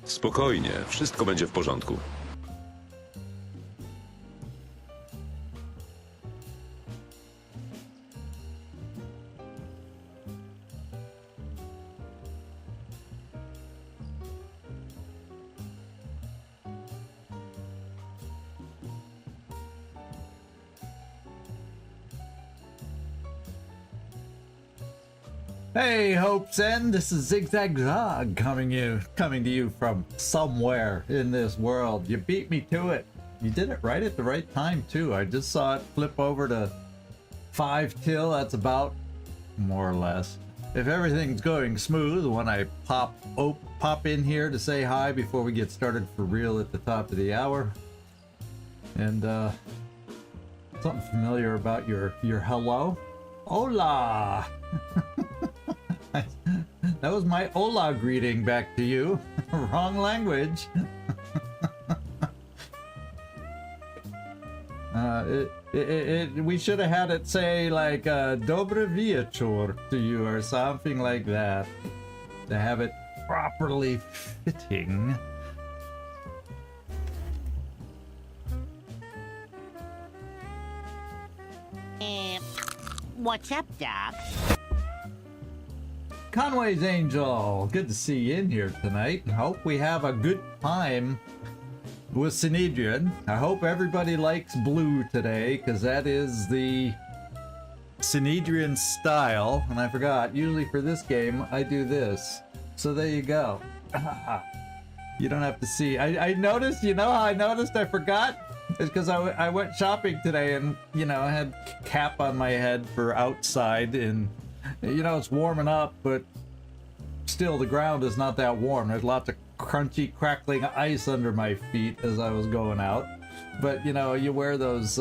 Spokojnie, wszystko będzie w porządku. Hey, Hope's End, this is ZigZagZog coming to you from somewhere in this world. You beat me to it. You did it right at the right time too. I just saw it flip over to 5 till. That's about more or less. If everything's going smooth when I pop in here to say hi before we get started for real at the top of the hour. And something familiar about your hello. Hola. That was my hola greeting back to you. Wrong language. We should have had it say like "Dobry wieczór" to you or something like that to have it properly fitting. What's up, Doc? 𝐿WOTC, good to see you in here tonight. I hope we have a good time with Synedrion. I hope everybody likes blue today, because that is the Synedrion style. And I forgot, usually for this game, I do this. So there you go. You don't have to see. I noticed, you know how I noticed I forgot? It's because I went shopping today and, you know, I had cap on my head for outside and, you know, it's warming up, but still the ground is not that warm. There's lots of crunchy, crackling ice under my feet as I was going out. But, you know, you wear those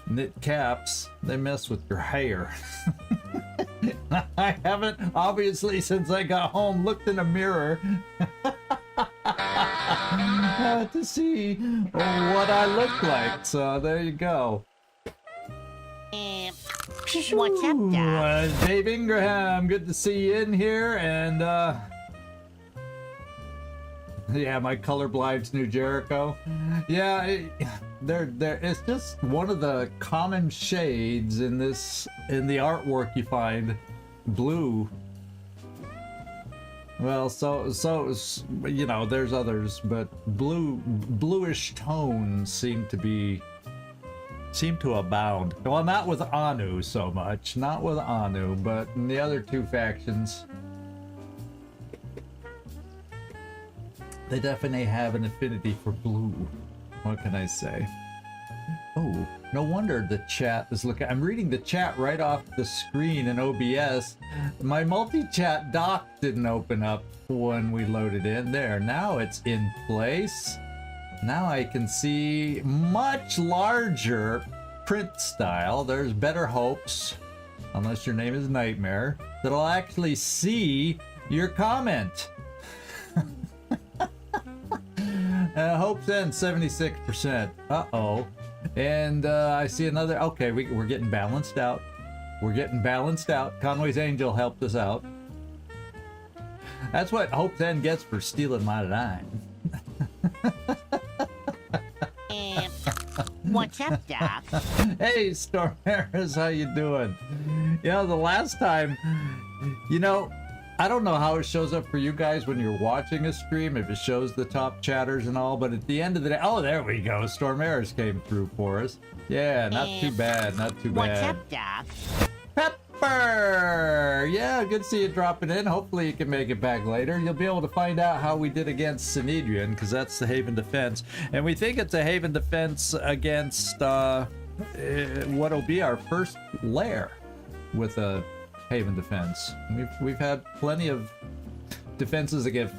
knit caps, they mess with your hair. I haven't, obviously, since I got home, looked in a mirror to see what I look like. So there you go. What's up, Doc? Dave Ingraham, good to see you in here. And yeah, my colorblind's New Jericho. Yeah, it's just one of the common shades in the artwork you find. Blue. Well, so you know, there's others, but bluish tones seem to abound. Well, not with Anu so much, not with Anu, but in the other two factions, they definitely have an affinity for blue. What can I say? Oh, no wonder the chat is looking. I'm reading the chat right off the screen in OBS. My multi-chat dock didn't open up when we loaded in. There, now it's in place. Now I can see much larger print style. There's better hopes, unless your name is Nightmare, that I'll actually see your comment. Hopes end 76%. Uh-oh. And I see another. Okay, we're getting balanced out. We're getting balanced out. Conway's Angel helped us out. That's what Hope's End gets for stealing my line. What's up, Doc? Hey, Storm Harris, how you doing? You know, the last time, you know, I don't know how it shows up for you guys when you're watching a stream, if it shows the top chatters and all, but at the end of the day, oh, there we go. Storm Harris came through for us. Yeah, not too bad, not too bad. What's up, Doc? Pepper! Yeah, good to see you dropping in. Hopefully you can make it back later. You'll be able to find out how we did against Synedrion, because that's the Haven Defense. And we think it's a Haven Defense against what'll be our first lair with a Haven Defense. We've had plenty of defenses against,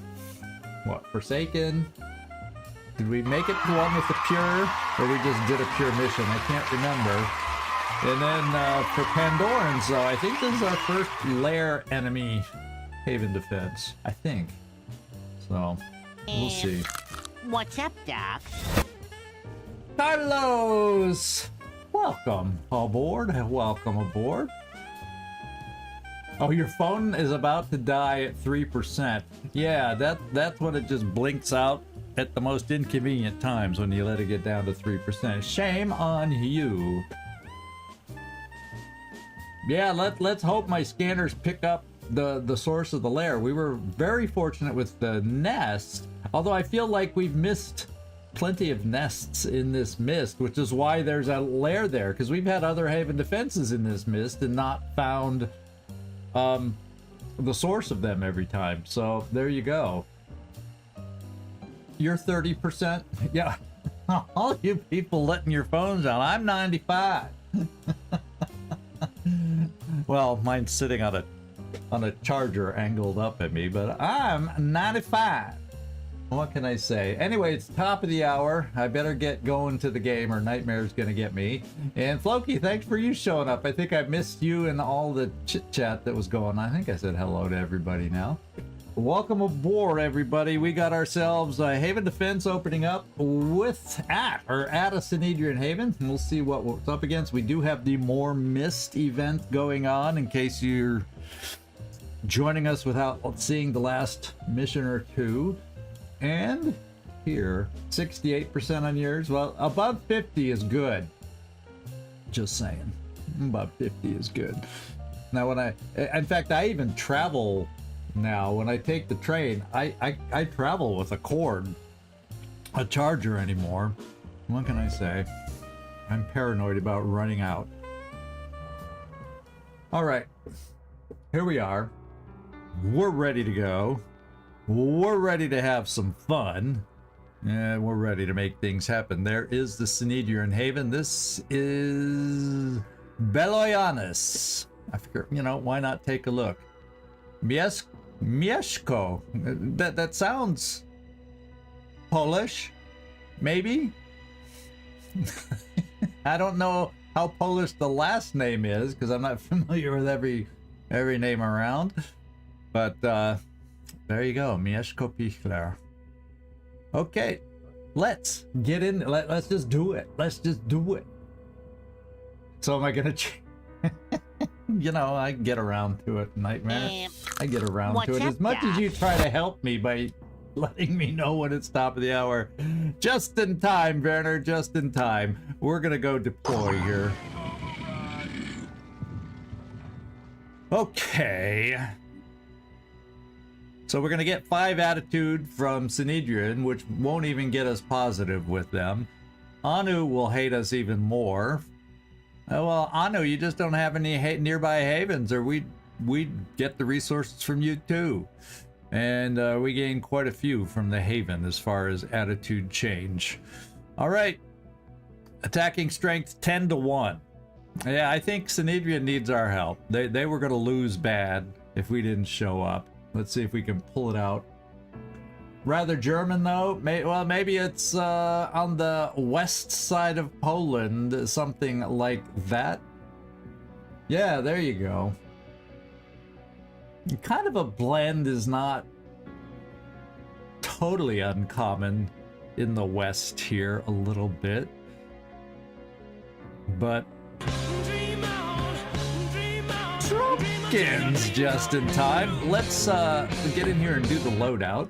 what, Forsaken? Did we make it to the one with the Pure? Or we just did a Pure mission? I can't remember. And then for Pandorans, though, I think this is our first lair enemy Haven Defense. I think. So, we'll see. What's up, Doc? Carlos! Welcome aboard. Welcome aboard. Oh, your phone is about to die at 3%. Yeah, that's when it just blinks out at the most inconvenient times when you let it get down to 3%. Shame on you. Yeah, let's hope my scanners pick up the source of the lair. We were very fortunate with the nest, although I feel like we've missed plenty of nests in this mist, which is why there's a lair there, because we've had other Haven defenses in this mist and not found the source of them every time. So there you go. You're 30%. Yeah. All you people letting your phones down. I'm 95. Well, mine's sitting on a charger angled up at me, but I'm 95. What can I say? Anyway, it's top of the hour. I better get going to the game or Nightmare's gonna get me. And Floki, thanks for you showing up. I think I missed you and all the chit chat that was going on. I think I said hello to everybody now. Welcome aboard, everybody. We got ourselves a Haven Defense opening up at a Synedrion Haven. And we'll see what it's up against. We do have the More Mist event going on in case you're joining us without seeing the last mission or two. And here, 68% on yours. Well, above 50 is good. Just saying. Above 50 is good. Now, in fact, I even travel now. When I take the train, I travel with a cord, a charger anymore. What can I say? I'm paranoid about running out. All right. Here we are. We're ready to go. We're ready to have some fun. And we're ready to make things happen. There is the Synedrion Haven. This is Beloyanis. I figure, why not take a look? Mieszko. That sounds Polish, maybe? I don't know how Polish the last name is because I'm not familiar with every name around. But there you go, 𝐜𝐜𝐞𝐬𝐬. Okay, let's get in. Let's just do it. Let's just do it. So am I gonna? I get around to it, Nightmare. I get around to it as much as you try to help me by letting me know when it's top of the hour. Just in time, Werner. Just in time. We're gonna go deploy here. Okay. So we're going to get 5 attitude from Synedrion, which won't even get us positive with them. Anu will hate us even more. Well, Anu, you just don't have any nearby havens, or we'd get the resources from you too. And we gain quite a few from the haven as far as attitude change. All right. Attacking strength 10-1. Yeah, I think Synedrion needs our help. They were going to lose bad if we didn't show up. Let's see if we can pull it out. Rather German, though. Well, maybe it's on the west side of Poland, something like that. Yeah, there you go. Kind of a blend is not totally uncommon in the west here, a little bit. But just in time. Let's get in here and do the loadout.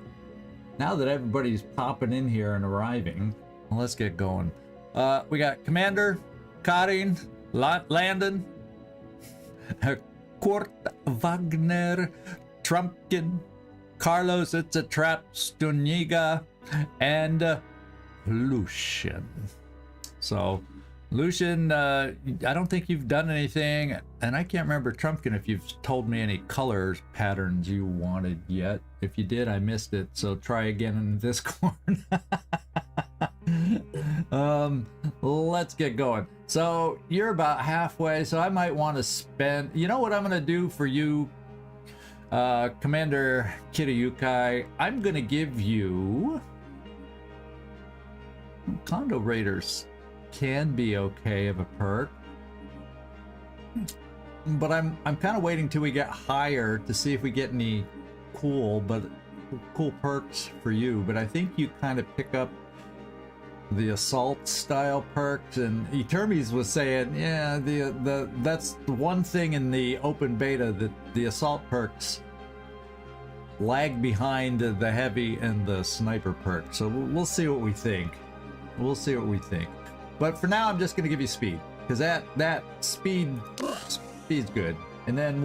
Now that everybody's popping in here and arriving, let's get going. We got Commander, Karin, Landon, Kurt Wagner, Trumpkin, Carlos It's a Trap, Stuniga, and Lucian. So Lucian, I don't think you've done anything, and I can't remember, Trumpkin, if you've told me any color patterns you wanted yet. If you did, I missed it, so try again in this corner. Let's get going. So you're about halfway, so I might want to spend... You know what I'm going to do for you, Commander Kiriyukai? I'm going to give you... Condo Raiders can be okay of a perk, but I'm kind of waiting till we get higher to see if we get any cool perks for you. But I think you kind of pick up the assault style perks, and 𝐜𝐡𝐚𝐧 was saying, yeah, that's the one thing in the open beta, that the assault perks lag behind the heavy and the sniper perk. So we'll see what we think. We'll see what we think. But for now, I'm just going to give you speed, because that speed's good. And then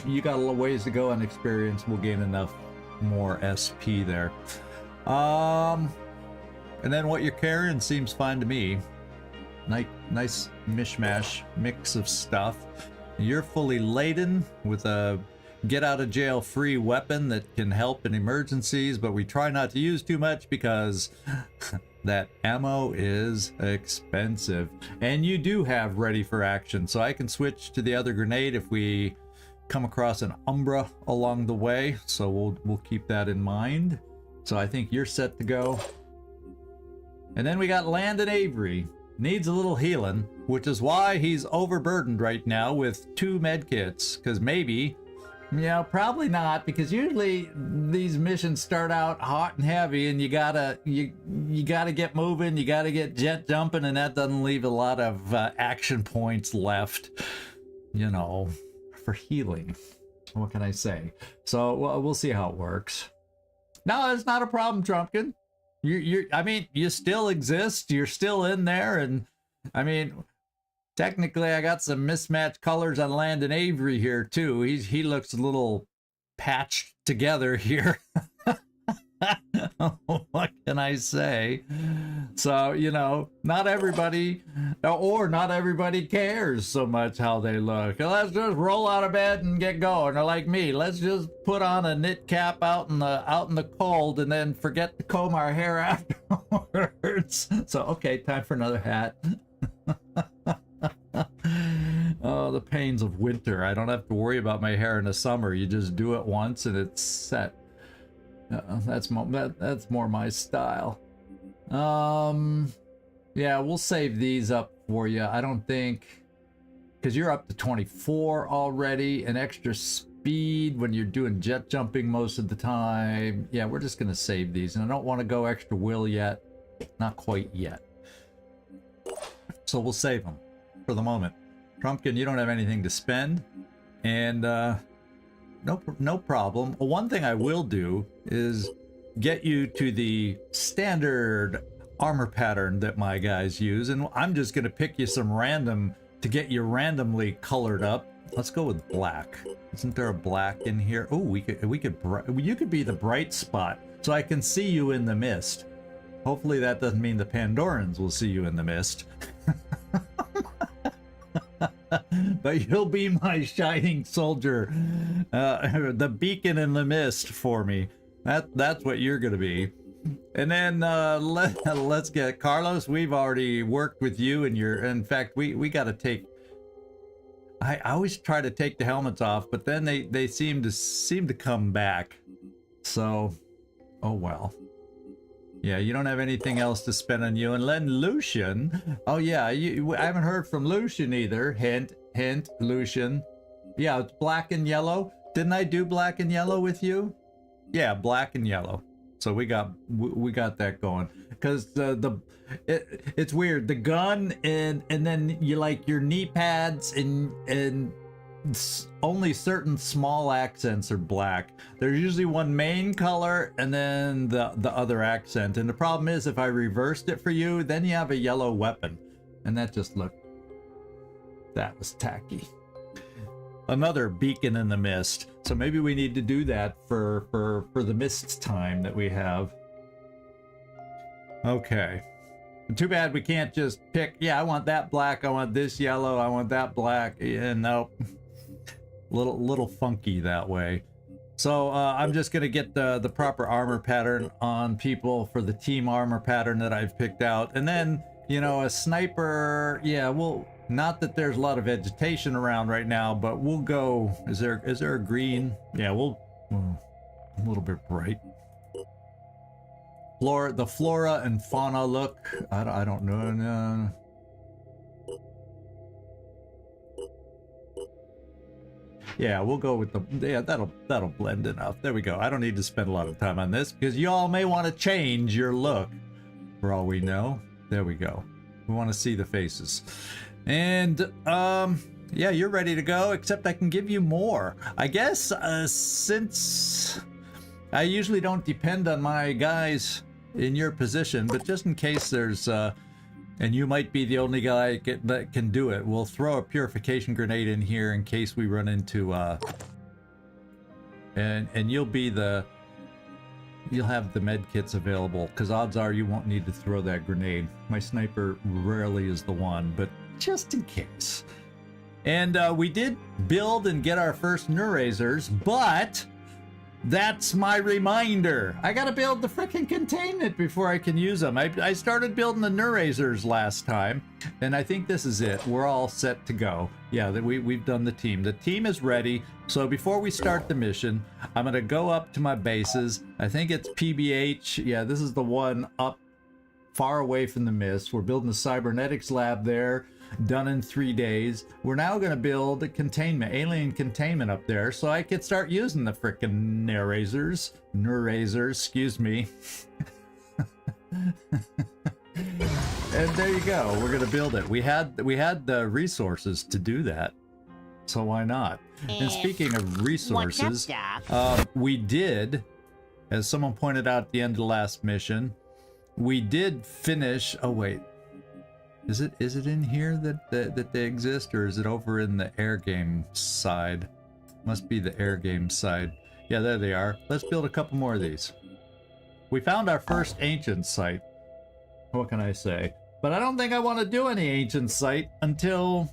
you got a little ways to go on experience. We'll gain enough more SP there. And then what you're carrying seems fine to me. Nice mishmash mix of stuff. You're fully laden with a get out of jail free weapon that can help in emergencies, but we try not to use too much because that ammo is expensive. And you do have ready for action, so I can switch to the other grenade if we come across an Umbra along the way, so we'll keep that in mind. So I think you're set to go. And then we got Landon Avery. Needs a little healing, which is why he's overburdened right now with 2 med kits, because maybe, probably not, because usually these missions start out hot and heavy, and you gotta get moving, you gotta get jet jumping, and that doesn't leave a lot of action points left, for healing. What can I say? So we'll see how it works. No, it's not a problem, Trumpkin. You still exist. You're still in there, and technically, I got some mismatched colors on Landon Avery here too. He looks a little patched together here. What can I say? So, not everybody cares so much how they look. Let's just roll out of bed and get going. Or like me, let's just put on a knit cap out in the cold and then forget to comb our hair afterwards. So, okay, time for another hat. Oh, the pains of winter. I don't have to worry about my hair in the summer. You just do it once and it's set. That's more my style. Yeah, we'll save these up for you. I don't think, because you're up to 24 already, and extra speed when you're doing jet jumping most of the time. Yeah, we're just gonna save these, and I don't want to go extra will yet. Not quite yet. So we'll save them for the moment. Trumpkin, you don't have anything to spend, and no problem. One thing I will do is get you to the standard armor pattern that my guys use, and I'm just going to pick you some random to get you randomly colored up. Let's go with black. Isn't there a black in here? Oh, you could be the bright spot, so I can see you in the mist. Hopefully that doesn't mean the Pandorans will see you in the mist. But you'll be my shining soldier, the beacon in the mist for me. That's what you're gonna be. And then let's get Carlos. We've already worked with you, and in fact, we got to take. I always try to take the helmets off, but then they seem to come back. So, oh well. Yeah, you don't have anything else to spend on you. And then Lucian. Oh yeah, I haven't heard from Lucian either. Hint, hint, Lucian. Yeah, it's black and yellow. Didn't I do black and yellow with you? Yeah, black and yellow. So we got that going. Because it's weird. The gun and then you like your knee pads and only certain small accents are black. There's usually one main color and then the other accent. And the problem is, if I reversed it for you, then you have a yellow weapon. And that just looked... that was tacky. Another beacon in the mist. So maybe we need to do that for the mist time that we have. Okay. Too bad we can't just pick, yeah, I want that black, I want this yellow, I want that black. Yeah, nope. Little funky that way. So I'm just gonna get the proper armor pattern on people for the team armor pattern that I've picked out, and then a sniper. Yeah, well, not that there's a lot of vegetation around right now, but we'll go. Is there a green? Yeah, we'll a little bit bright. The flora and fauna look. I don't know. No. Yeah, we'll go with that'll blend enough. There we go. I don't need to spend a lot of time on this because y'all may want to change your look for all we know. There we go. We want to see the faces. And, yeah, you're ready to go, except I can give you more. I guess, since I usually don't depend on my guys in your position, but just in case there's, and you might be the only guy that can do it, we'll throw a purification grenade in here in case we run into, and you'll be the, you'll have the med kits available, because odds are you won't need to throw that grenade. My sniper rarely is the one, but just in case. And we did build and get our first Neurazers, but that's my reminder. I gotta build the frickin' containment before I can use them. I started building the Neurazers last time, and I think this is it. We're all set to go. Yeah, we've done the team. The team is ready. So before we start the mission, I'm gonna go up to my bases. I think it's PBH. Yeah, this is the one up far away from the mist. We're building the cybernetics lab there. Done in 3 days. We're now going to build a containment, alien containment up there, so I could start using the frickin' Neurazers, excuse me. And there you go. We're going to build it. We had the resources to do that, so why not? And speaking of resources, we did, as someone pointed out at the end of the last mission, we did finish. Oh wait. Is it in here that they exist, or is it over in the air game side? Must be the air game side. Yeah, there they are. Let's build a couple more of these. We found our first ancient site. What can I say? But I don't think I want to do any ancient site until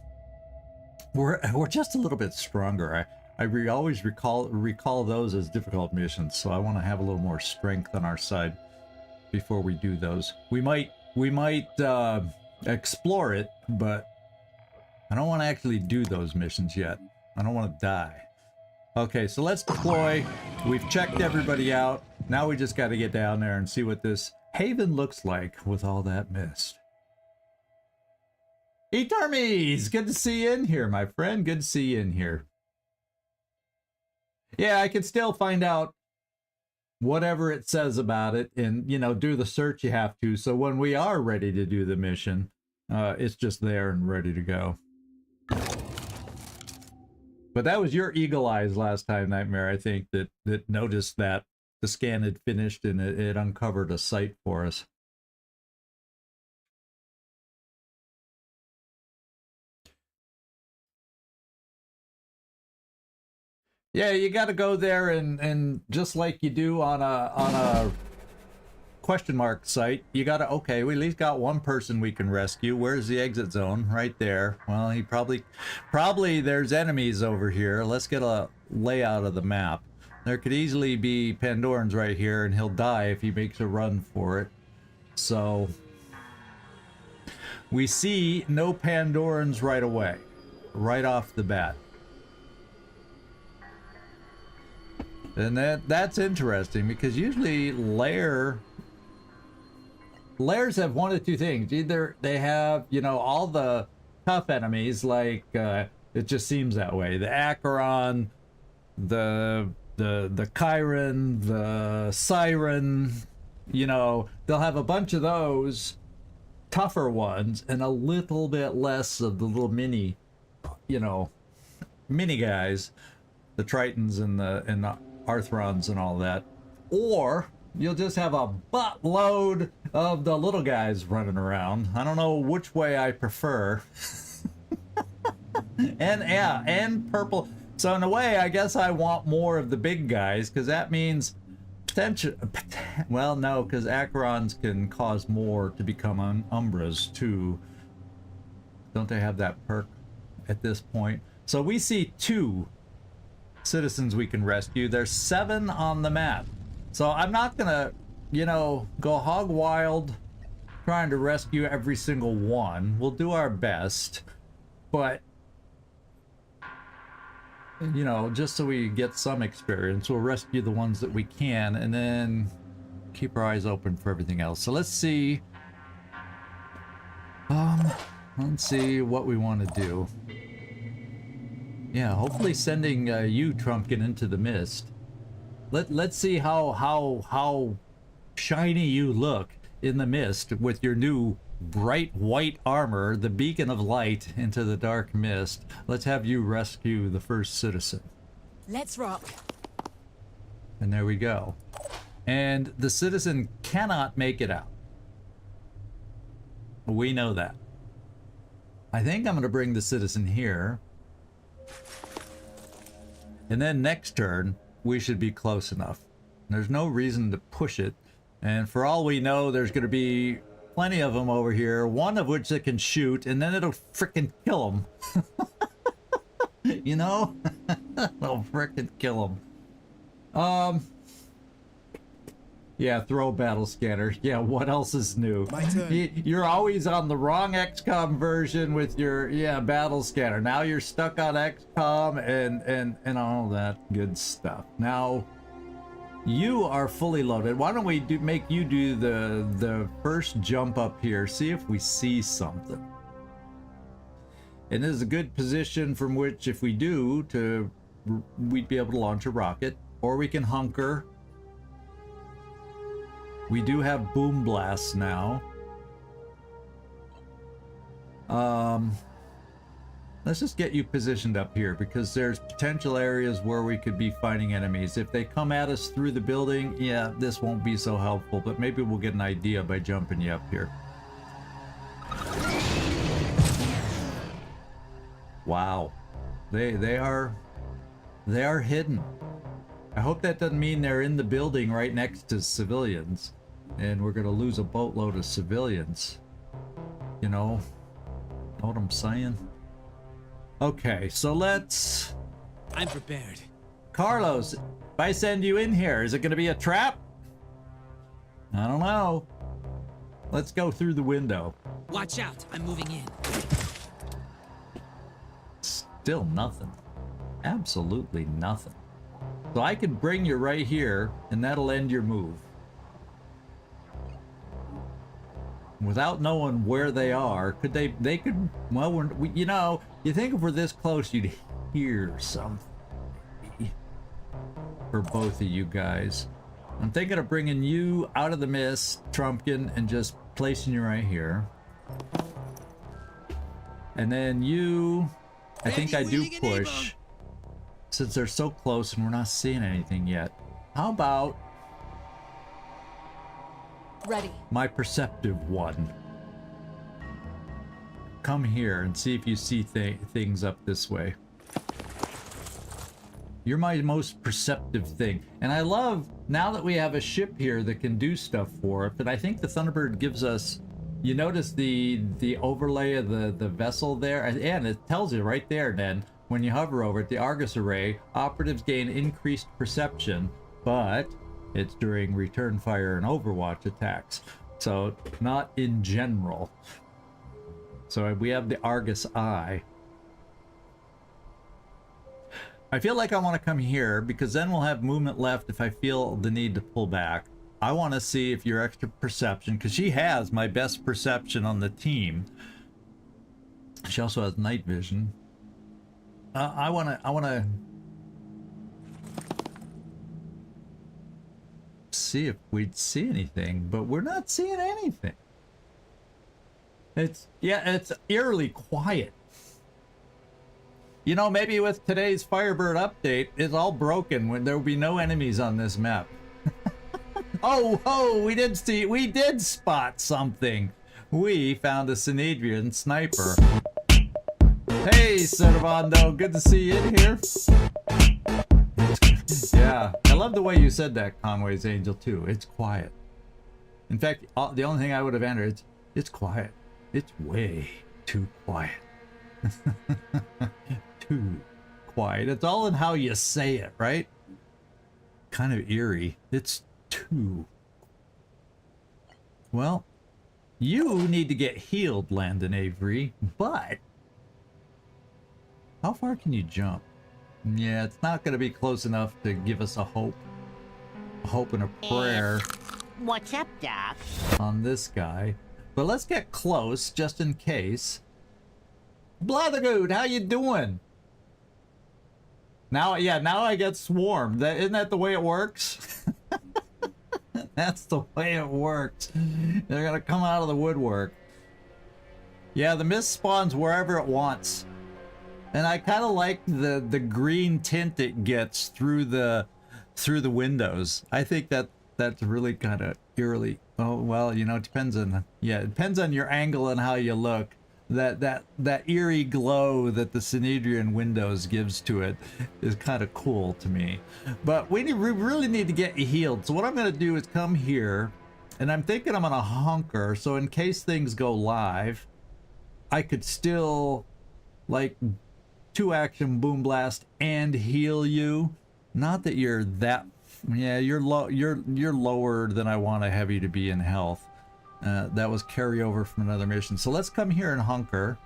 we're just a little bit stronger. I always recall those as difficult missions, so I want to have a little more strength on our side before we do those. We might explore it, but I don't want to actually do those missions yet. I don't want to die. Okay, so let's deploy. We've checked everybody out. Now we just got to get down there and see what this haven looks like with all that mist. 𝐜𝐡𝐚𝐧𝐧! Good to see you in here, my friend. Good to see you in here. Yeah, I can still find out whatever it says about it, and do the search you have to, so when we are ready to do the mission, it's just there and ready to go. But that was your eagle eyes last time, Nightmare, I think, that noticed that the scan had finished and it uncovered a site for us. Yeah, you got to go there and just like you do on a question mark site, you got to, okay, we at least got one person we can rescue. Where's the exit zone? Right there. Well, he probably there's enemies over here. Let's get a layout of the map. There could easily be Pandorans right here, and he'll die if he makes a run for it. So we see no Pandorans right away, right off the bat. And that's interesting, because usually lairs have one of two things. Either they have, all the tough enemies, like it just seems that way. The Acheron, the Chiron, the Siren, they'll have a bunch of those tougher ones and a little bit less of the little mini guys, the Tritons and the Arthrons and all that. Or you'll just have a buttload of the little guys running around. I don't know which way I prefer. and purple. So in a way, I guess I want more of the big guys, because that means well, no, because Acherons can cause more to become Umbras too. Don't they have that perk at this point? So we see 2 citizens we can rescue. There's 7 on the map. So I'm not gonna, go hog wild trying to rescue every single one. We'll do our best, but just so we get some experience, we'll rescue the ones that we can and then keep our eyes open for everything else. So let's see what we want to do. Yeah, hopefully sending you, Trumpkin, into the mist. Let's see how shiny you look in the mist with your new bright white armor, the beacon of light into the dark mist. Let's have you rescue the first citizen. Let's rock. And there we go. And the citizen cannot make it out. We know that. I think I'm going to bring the citizen here. And then next turn, we should be close enough. There's no reason to push it. And for all we know, there's going to be plenty of them over here, one of which it can shoot, and then it'll frickin' kill them. You know? It'll frickin' kill them. Yeah, throw battle scanner. Yeah, what else is new? My turn. You're always on the wrong XCom version with your, battle scanner. Now you're stuck on XCom and all that good stuff. Now, you are fully loaded. Why don't we make you do the first jump up here, see if we see something. And this is a good position from which, if we do, we'd be able to launch a rocket, or we can hunker. We do have boom blasts now. Let's just get you positioned up here, because there's potential areas where we could be fighting enemies. If they come at us through the building, yeah, this won't be so helpful, but maybe we'll get an idea by jumping you up here. Wow. They are hidden. I hope that doesn't mean they're in the building right next to civilians, and we're gonna lose a boatload of civilians. You know what I'm saying? Okay, so let's... I'm prepared. Carlos, if I send you in here, is it gonna be a trap? I don't know. Let's go through the window. Watch out, I'm moving in. Still nothing. Absolutely nothing. So I can bring you right here, and that'll end your move. Without knowing where they are, could they could, well, you know, you think if we're this close, you'd hear something. Maybe. For both of you guys. I'm thinking of bringing you out of the mist, Trumpkin, and just placing you right here. And then you, I think I do push. Since they're so close and we're not seeing anything yet. How about Ready. my perceptive one? Come here and see if you see things up this way. You're my most perceptive thing. And I love, now that we have a ship here that can do stuff for it, but I think the Thunderbird gives us, you notice the overlay of the vessel there? And it tells you right there then, when you hover over it, the Argus array, operatives gain increased perception, but it's during return fire and Overwatch attacks. So not in general. So we have the Argus eye. I feel like I want to come here because then we'll have movement left if I feel the need to pull back. I want to see if your extra perception, because she has my best perception on the team. She also has night vision. I wanna see if we'd see anything, but we're not seeing anything. It's eerily quiet. You know, maybe with today's Firebird update, it's all broken when there will be no enemies on this map. Oh, we did spot something. We found a Synedrion sniper. Hey, Servando, good to see you in here. Yeah, I love the way you said that, 𝐿WOTC, too. It's quiet. In fact, the only thing I would have entered, it's quiet. It's way too quiet. Too quiet. It's all in how you say it, right? Kind of eerie. It's too. Well, you need to get healed, Landon Avery, but how far can you jump? Yeah, it's not going to be close enough to give us a hope and a prayer. What's up, Doc? On this guy. But let's get close just in case. Blathergood, how you doing? Now I get swarmed. Isn't that the way it works? That's the way it works. They're gonna come out of the woodwork. Yeah, the mist spawns wherever it wants. And I kind of like the green tint it gets through the windows. I think that's really kind of eerily. Oh well, you know, it depends on it depends on your angle and how you look. That eerie glow that the Synedrion windows gives to it is kind of cool to me. But we really need to get you healed. So what I'm going to do is come here, and I'm thinking I'm going to hunker. So in case things go live, I could still like 2-action boom blast and heal you. Not that you're that, yeah, you're lower than I want a heavy to be in health. That was carryover from another mission. So let's come here and hunker.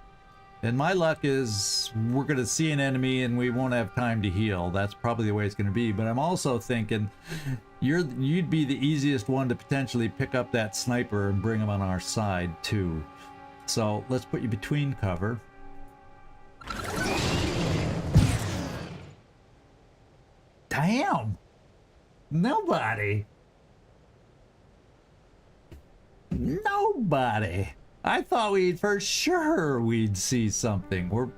And my luck is we're going to see an enemy and we won't have time to heal. That's probably the way it's going to be. But I'm also thinking you'd be the easiest one to potentially pick up that sniper and bring him on our side too. So let's put you between cover. Damn! Nobody! Nobody! I thought for sure we'd see something. We're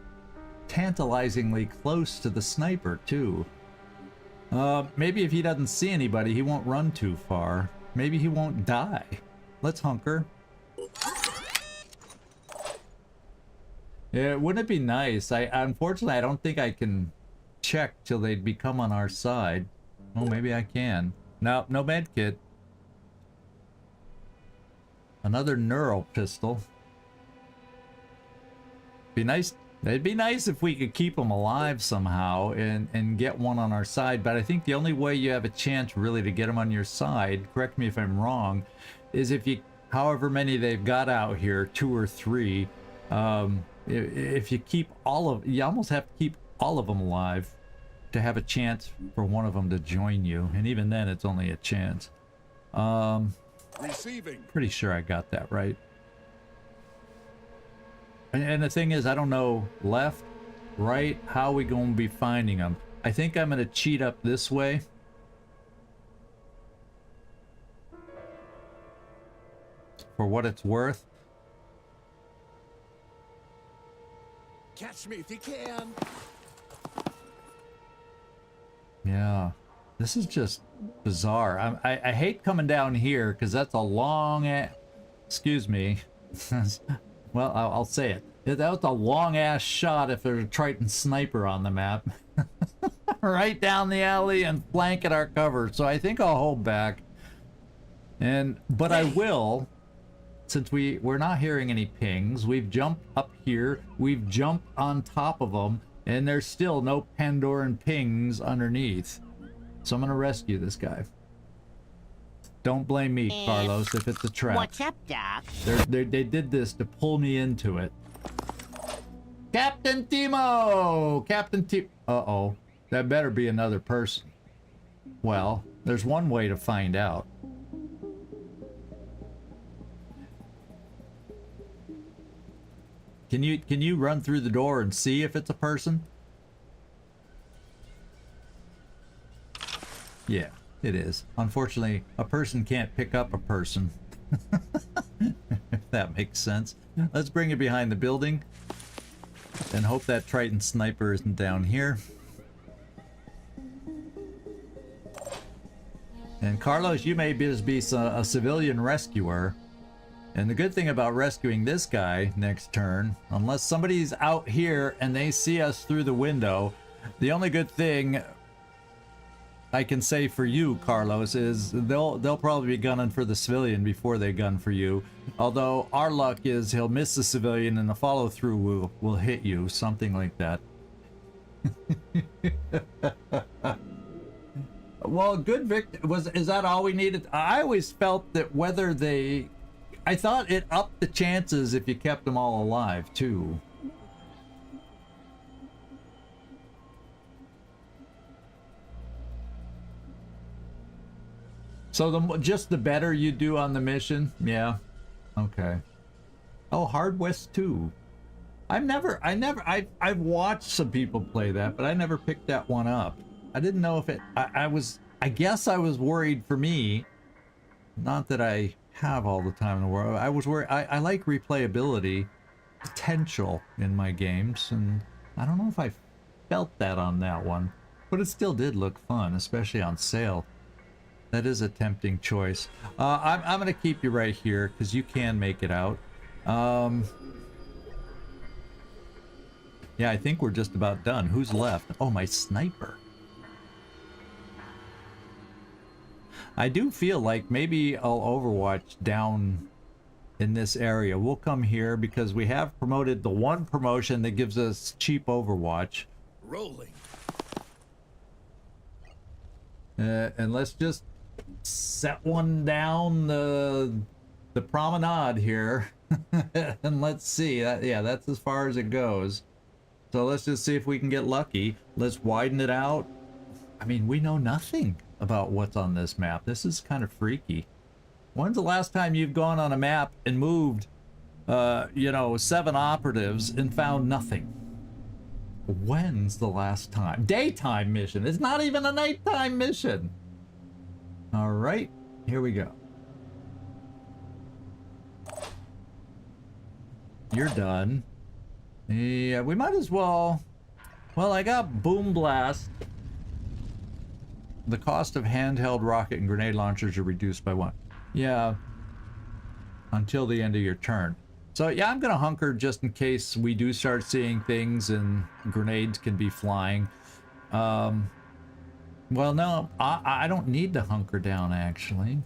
tantalizingly close to the sniper too. Maybe if he doesn't see anybody, he won't run too far. Maybe he won't die. Let's hunker. Yeah, wouldn't it be nice? Unfortunately, I don't think I can check till they'd become on our side. Oh, maybe I can. No, no med kit. Another neural pistol. Be nice. It'd be nice if we could keep them alive somehow and get one on our side. But I think the only way you have a chance really to get them on your side, correct me if I'm wrong, is if you, however many they've got out here, 2 or 3, if you keep you almost have to keep all of them alive to have a chance for one of them to join you. And even then, it's only a chance. Receiving. Pretty sure I got that right. And the thing is, I don't know left, right, how we gonna be finding them. I think I'm gonna cheat up this way. For what it's worth. Catch me if you can. Yeah, this is just bizarre. I hate coming down here because that's a long excuse me. Well, I'll say it. That was a long ass shot if there's a Triton sniper on the map. Right down the alley and flanking our cover. So I think I'll hold back. But I will, since we're not hearing any pings. We've jumped up here. We've jumped on top of them. And there's still no Pandoran pings underneath. So I'm going to rescue this guy. Don't blame me, Carlos, if it's a trap. What's up, Doc? They did this to pull me into it. Captain Timo! Captain Timo. Uh-oh. That better be another person. Well, there's one way to find out. Can you run through the door and see if it's a person? Yeah, it is. Unfortunately, a person can't pick up a person. If that makes sense. Let's bring it behind the building and hope that Triton sniper isn't down here. And Carlos, you may just be a civilian rescuer. And the good thing about rescuing this guy next turn, unless somebody's out here and they see us through the window, the only good thing I can say for you, Carlos, is they'll probably be gunning for the civilian before they gun for you. Although our luck is he'll miss the civilian and the follow through will hit you, something like that. Well, good victory. Is that all we needed? I always felt that whether I thought it upped the chances if you kept them all alive too. So just the better you do on the mission, yeah, okay. Oh, Hard West 2. I've watched some people play that, but I never picked that one up. I didn't know if it. I guess I was worried for me. Not that I have all the time in the world. I was worried. I like replayability, potential in my games, and I don't know if I felt that on that one, but it still did look fun, especially on sale. That is a tempting choice. I'm gonna keep you right here because you can make it out. Yeah, I think we're just about done. Who's left? Oh, my sniper. I do feel like maybe I'll Overwatch down in this area. We'll come here because we have promoted the one promotion that gives us cheap Overwatch. Rolling. And let's just set one down the promenade here. And let's see. Yeah, that's as far as it goes. So let's just see if we can get lucky. Let's widen it out. I mean, we know nothing about what's on this map. This is kind of freaky. When's the last time you've gone on a map and moved, you know, 7 operatives and found nothing? When's the last time? Daytime mission. It's not even a nighttime mission. All right, here we go. You're done. Yeah, we might as well. Well, I got Boom Blast. The cost of handheld rocket and grenade launchers are reduced by 1. Yeah. Until the end of your turn. So yeah, I'm gonna hunker just in case we do start seeing things and grenades can be flying. Well, no, I don't need to hunker down actually.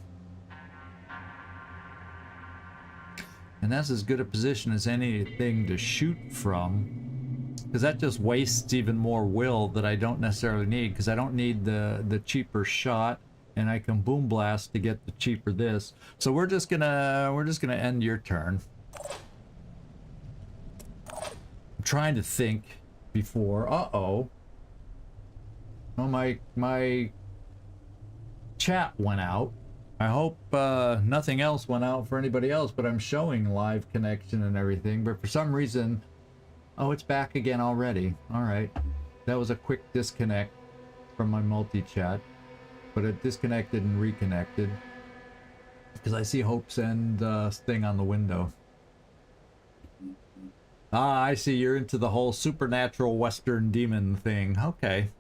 And that's as good a position as anything to shoot from, because that just wastes even more will that I don't necessarily need, because I don't need the cheaper shot, and I can boom blast to get the cheaper this. So we're just gonna end your turn. I'm trying to think before. Oh, my chat went out. I hope nothing else went out for anybody else, but I'm showing live connection and everything, but for some reason, oh, it's back again already. All right, that was a quick disconnect from my multi-chat, but it disconnected and reconnected because I see Hope's End thing on the window. Ah, I see, you're into the whole supernatural Western demon thing. Okay,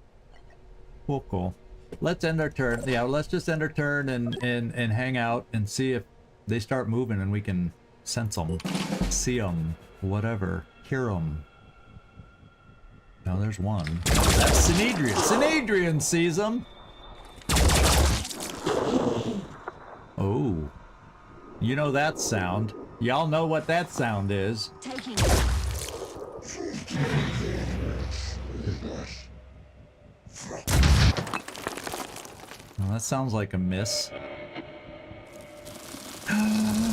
cool. Let's end our turn. Yeah, let's just end our turn and hang out and see if they start moving and we can sense them, see them, whatever, hear them. No, there's one. That's Synedrion. Synedrion sees them. Oh, you know that sound. Y'all know what that sound is. Well, that sounds like a miss.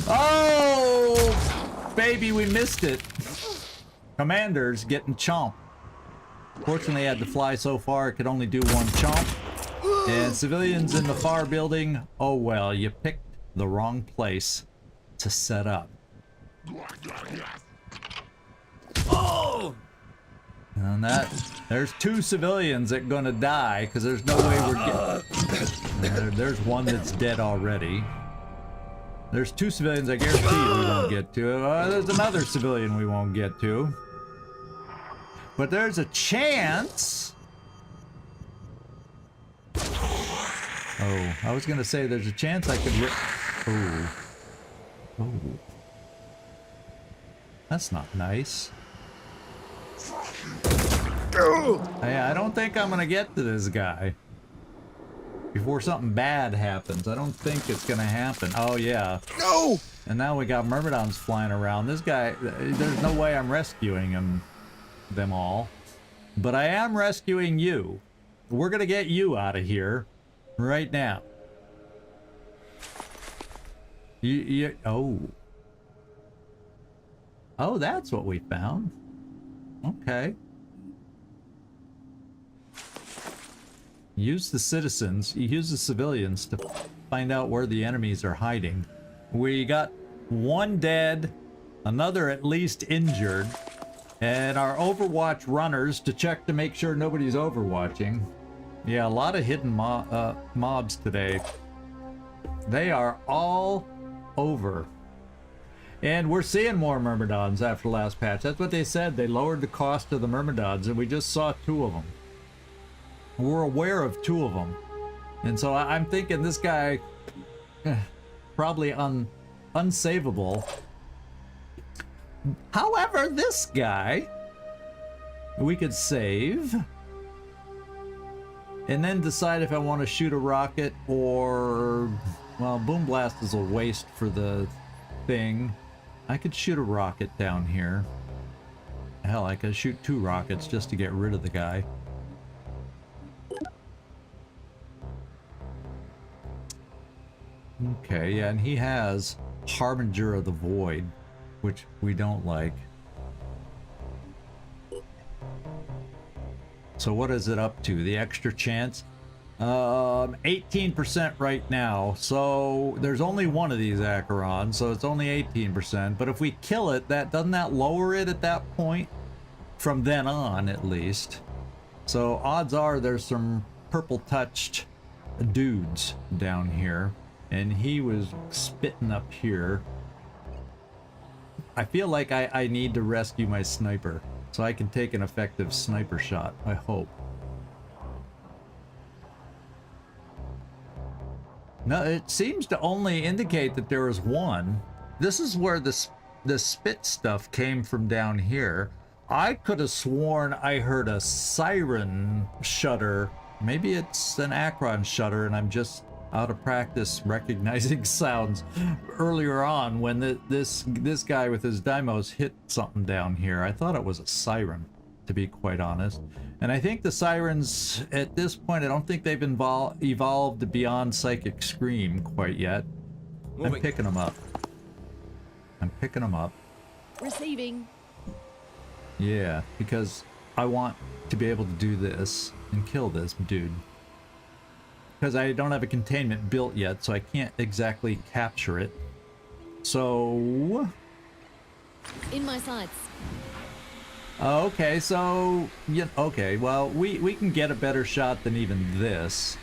Oh, baby, we missed it. Commander's getting chomped. Fortunately, I had to fly so far, it could only do one chomp. And civilians in the far building, oh well, you picked the wrong place to set up. Oh! And there's 2 civilians that gonna die because there's no way we're getting. There's one that's dead already. There's 2 civilians I guarantee we won't get to. There's another civilian we won't get to. But there's a chance. Oh, I was gonna say there's a chance I could Oh. That's not nice. Hey, I don't think I'm gonna get to this guy before something bad happens. I don't think it's gonna happen. Oh yeah. No! And now we got Myrmidons flying around. This guy, there's no way I'm rescuing them all. But I am rescuing you. We're gonna get you out of here right now. Oh, that's what we found. Okay. Use the civilians to find out where the enemies are hiding. We got 1 dead, another at least injured, and our Overwatch runners to check to make sure nobody's overwatching. Yeah, a lot of hidden mobs today. They are all over. And we're seeing more Myrmidons after the last patch. That's what they said. They lowered the cost of the Myrmidons, and we just saw 2 of them. We're aware of 2 of them. And so I'm thinking this guy, probably unsavable. However, this guy, we could save. And then decide if I want to shoot a rocket or... Well, Boom Blast is a waste for the thing. I could shoot a rocket down here. Hell, I could shoot 2 rockets just to get rid of the guy. Okay, yeah, and he has Harbinger of the Void, which we don't like. So what is it up to? The extra chance? 18% right now. So there's only one of these Acheron, so it's only 18%. But if we kill it, doesn't that lower it at that point? From then on, at least. So odds are there's some purple touched dudes down here. And he was spitting up here. I feel like I need to rescue my sniper. So I can take an effective sniper shot, I hope. No, it seems to only indicate that there is one. This is where the spit stuff came from down here. I could have sworn I heard a siren shudder. Maybe it's an Acheron shudder and I'm just out of practice recognizing sounds earlier on when this guy with his dymos hit something down here. I thought it was a siren, to be quite honest. And I think the sirens at this point, I don't think they've evolved beyond Psychic Scream quite yet. I'm picking them up. I'm picking them up. Receiving. Yeah, because I want to be able to do this and kill this dude. Because I don't have a containment built yet, so I can't exactly capture it. So... In my sights. Okay, so... Yeah, okay, well, we can get a better shot than even this.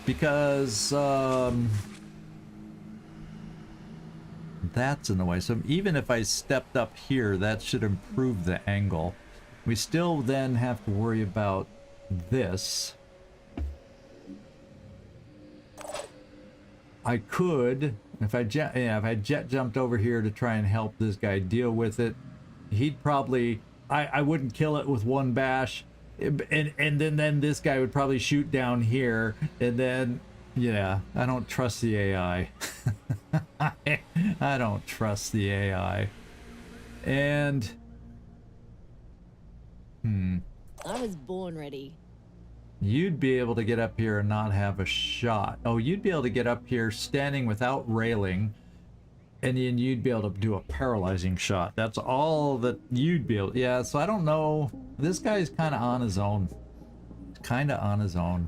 Because, that's in the way. So even if I stepped up here, that should improve the angle. We still then have to worry about this. I could, if I jet jumped over here to try and help this guy deal with it, he'd probably, I wouldn't kill it with one bash, and then this guy would probably shoot down here, and then, yeah, I don't trust the AI. I don't trust the AI. And I was born ready. you'd be able to get up here and not have a shot. Oh, you'd be able to get up here standing without railing, and then you'd be able to do a paralyzing shot. That's all that you'd be able. Yeah, so I don't know. This guy's kind of on his own. Kind of on his own.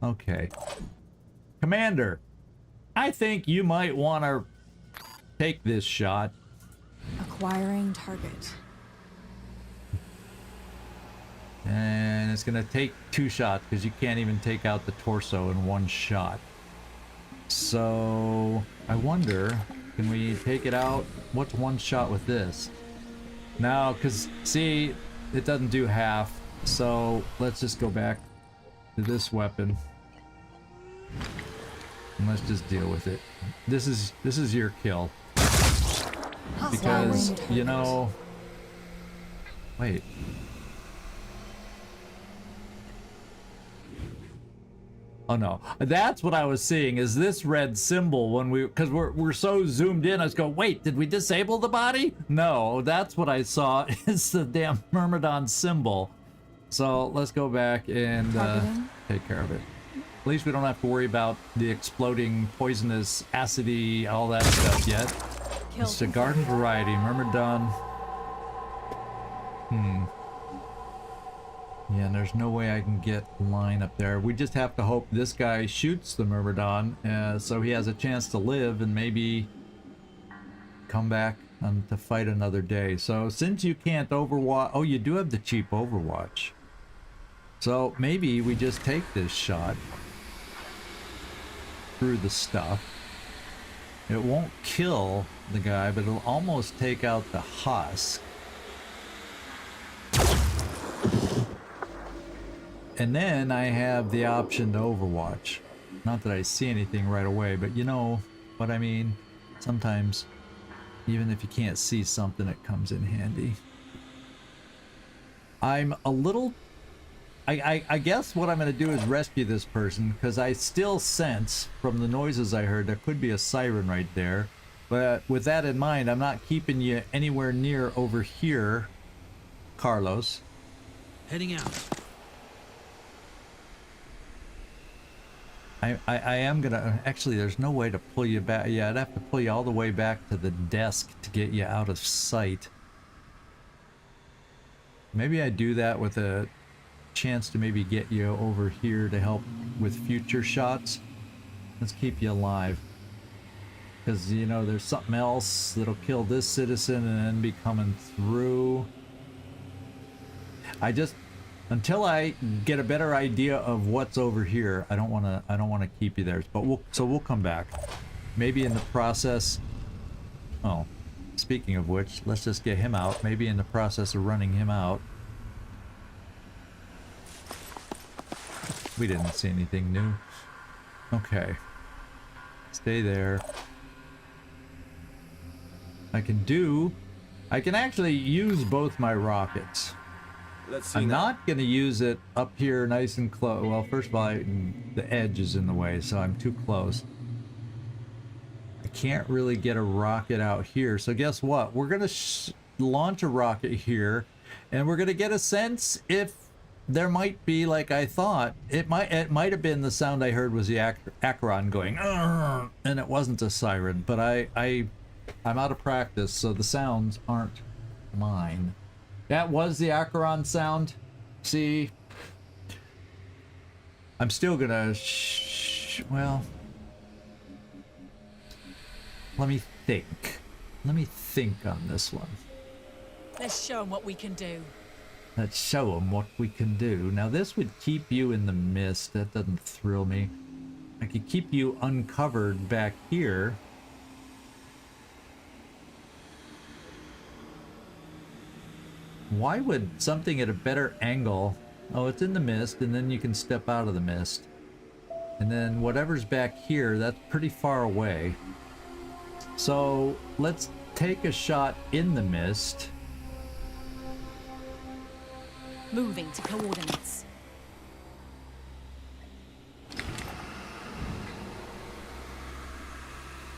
Okay. Commander, I think you might want to take this shot. Acquiring target. And it's going to take 2 shots because you can't even take out the torso in 1 shot. So, I wonder, can we take it out? What's 1 shot with this? No, because, see, it doesn't do half. So, let's just go back to this weapon. And let's just deal with it. This is your kill. Because, you know... Wait. Oh no, that's what I was seeing, is this red symbol when because we're so zoomed in. I was going, wait, did we disable the body? No, that's what I saw, is the damn Myrmidon symbol. So let's go back and take care of it. At least we don't have to worry about the exploding poisonous acidy, all that stuff yet. It's a garden variety, Myrmidon. Yeah, and there's no way I can get line up there. We just have to hope this guy shoots the Myrmidon, so he has a chance to live and maybe come back to fight another day. So since you can't overwatch... Oh, you do have the cheap Overwatch. So maybe we just take this shot through the stuff. It won't kill the guy, but it'll almost take out the husk. And then I have the option to overwatch. Not that I see anything right away, but you know what I mean. Sometimes, even if you can't see something, it comes in handy. I'm a little... I guess what I'm going to do is rescue this person, because I still sense, from the noises I heard, there could be a siren right there. But with that in mind, I'm not keeping you anywhere near over here, Carlos. Heading out. I am gonna... Actually, there's no way to pull you back. Yeah, I'd have to pull you all the way back to the desk to get you out of sight. Maybe I do that with a chance to maybe get you over here to help with future shots. Let's keep you alive. Because, you know, there's something else that'll kill this citizen and then be coming through. I just... Until I get a better idea of what's over here, I don't want to keep you there. But we'll come back. Maybe in the process... Oh, speaking of which, let's just get him out. Maybe in the process of running him out. We didn't see anything new. Okay. Stay there. I can actually use both my rockets. Let's see. I'm not going to use it up here nice and close. Well, first of all, the edge is in the way, so I'm too close. I can't really get a rocket out here. So guess what? We're going to launch a rocket here, and we're going to get a sense if there might be, like I thought, it might have been the sound I heard was the Acheron going, and it wasn't a siren. But I'm out of practice, so the sounds aren't mine. That was the Acheron sound. See, I'm still gonna. Well, let me think. Let me think on this one. Let's show them what we can do. Let's show them what we can do. Now, this would keep you in the mist. That doesn't thrill me. I could keep you uncovered back here. Why would something at a better angle... Oh, it's in the mist, and then you can step out of the mist. And then whatever's back here, that's pretty far away. So, let's take a shot in the mist. Moving to coordinates.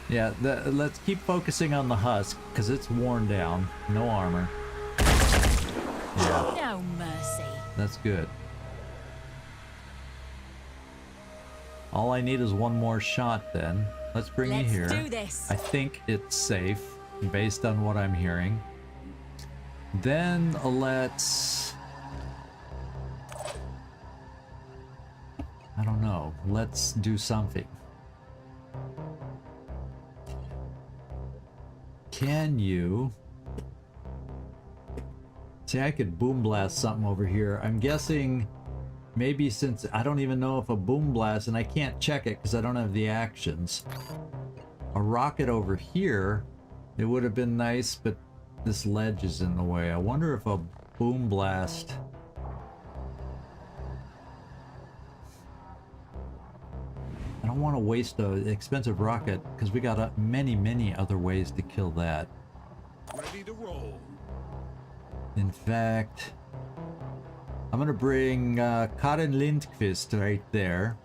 Yeah, let's keep focusing on the husk, because it's worn down. No armor. Yeah. No mercy. That's good. All I need is one more shot then. Let's bring you here. Let's do this. I think it's safe, based on what I'm hearing. Then let's... I don't know. Let's do something. Can you... See, I could boom blast something over here. I'm guessing maybe since I don't even know if a boom blast, and I can't check it because I don't have the actions. A rocket over here, it would have been nice, but this ledge is in the way. I wonder if a boom blast... I don't want to waste an expensive rocket because we got many other ways to kill that. Ready to roll. In fact, I'm gonna bring 𝐜𝐡𝐤𝐬𝐧 right there,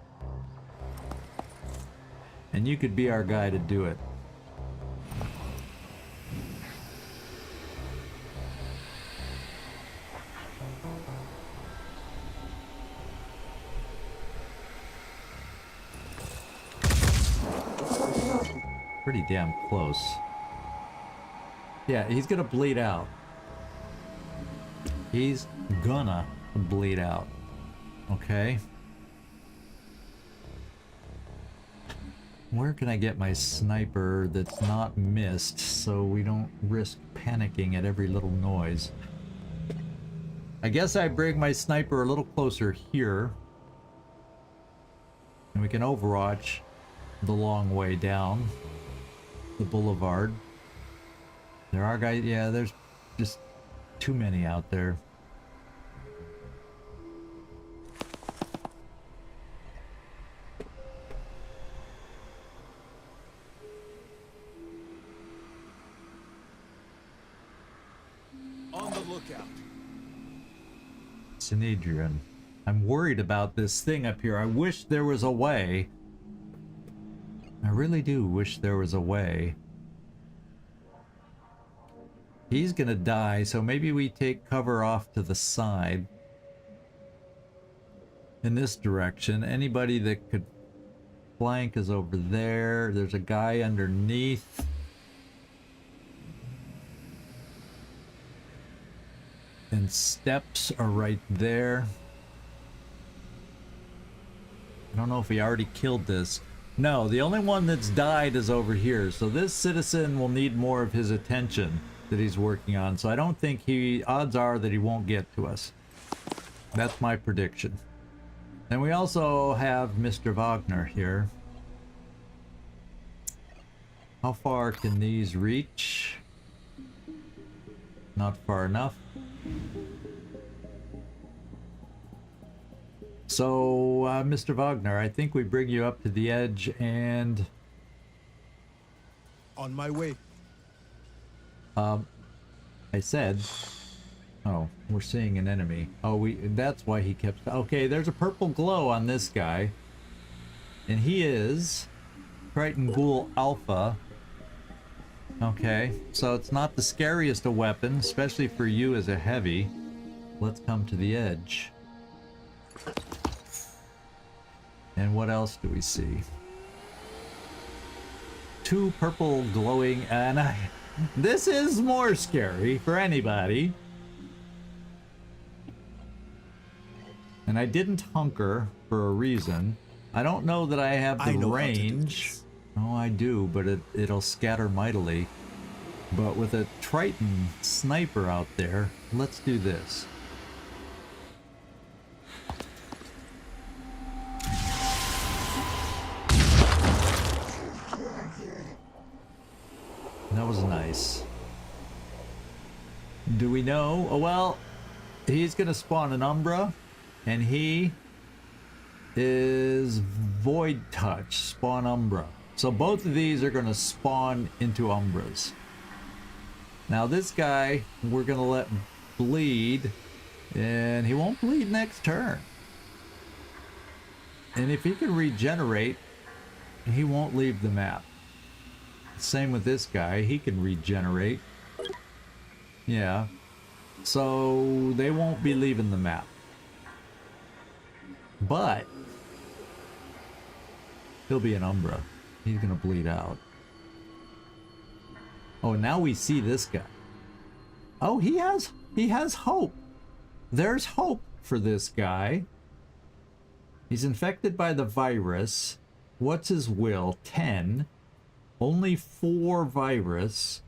and you could be our guy to do it. Pretty damn close. Yeah, he's gonna bleed out. He's gonna bleed out. Okay. Where can I get my sniper that's not missed so we don't risk panicking at every little noise? I guess I bring my sniper a little closer here. And we can overwatch the long way down the boulevard. There are guys, yeah, there's just too many out there. On the lookout. Synedrion. I'm worried about this thing up here. I wish there was a way. I really do wish there was a way. He's gonna die, so maybe we take cover off to the side. In this direction. Anybody that could flank is over there. There's a guy underneath. And steps are right there. I don't know if he already killed this. No, the only one that's died is over here. So this citizen will need more of his attention that he's working on. So I don't think odds are that he won't get to us. That's my prediction. And we also have Mr. Wagner here. How far can these reach? Not far enough. So, Mr. Wagner, I think we bring you up to the edge and... On my way. I said... Oh, we're seeing an enemy. Oh, that's why he kept... Okay, there's a purple glow on this guy. And he is... Triton Ghoul Alpha. Okay, so it's not the scariest of weapons, especially for you as a heavy. Let's come to the edge. And what else do we see? Two purple glowing, and this is more scary for anybody. And I didn't hunker for a reason. I don't know that I have the range. Oh, I do, but it'll scatter mightily. But with a Triton sniper out there, let's do this. That was nice. Do we know? Oh, well, he's gonna spawn an Umbra, and he is Void Touch, spawn Umbra. So both of these are gonna spawn into Umbras. Now this guy, we're gonna let bleed, and he won't bleed next turn. And if he can regenerate, he won't leave the map. Same with this guy, he can regenerate. Yeah. So they won't be leaving the map. But he'll be an Umbra. He's gonna bleed out. Oh, now we see this guy. Oh, he has hope. There's hope for this guy. He's infected by the virus. What's his will? 10. Only 4 virus.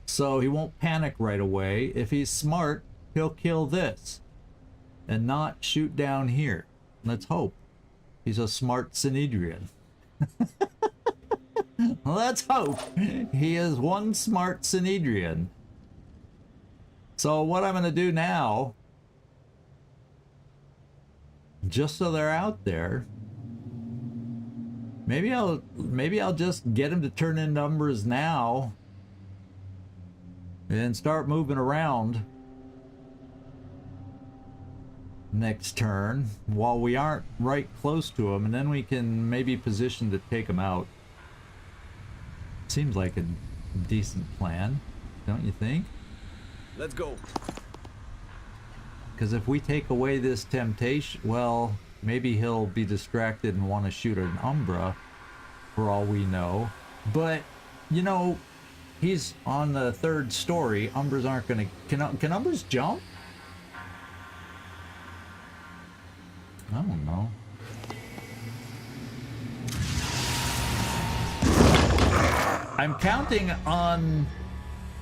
So he won't panic right away. If he's smart, he'll kill this. And not shoot down here. Let's hope. He's a smart Synedrion. Let's hope he is one smart Synedrion. So what I'm going to do now, just so they're out there, maybe I'll just get him to turn into Umbras now and start moving around next turn while we aren't right close to him, and then we can maybe position to take him out. Seems like a decent plan, don't you think? Let's go. Because if we take away this temptation, well, maybe he'll be distracted and want to shoot an Umbra, for all we know. But, you know, he's on the 3rd story. Umbras aren't going to... Can Umbras jump? I don't know. I'm counting on...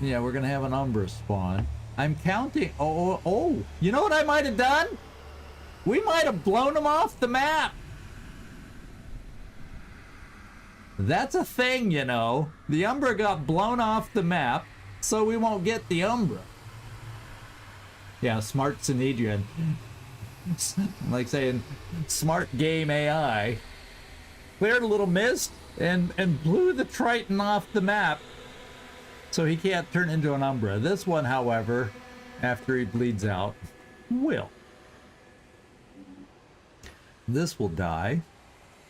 Yeah, we're going to have an Umbra spawn. I'm counting. Oh, you know what I might have done? We might have blown them off the map. That's a thing, you know. The Umbra got blown off the map, so we won't get the Umbra. Yeah, smart Synedrion. Like saying, smart game AI. Cleared a little mist and blew the Triton off the map, so he can't turn into an Umbra. This one, however, after he bleeds out, will. This will die.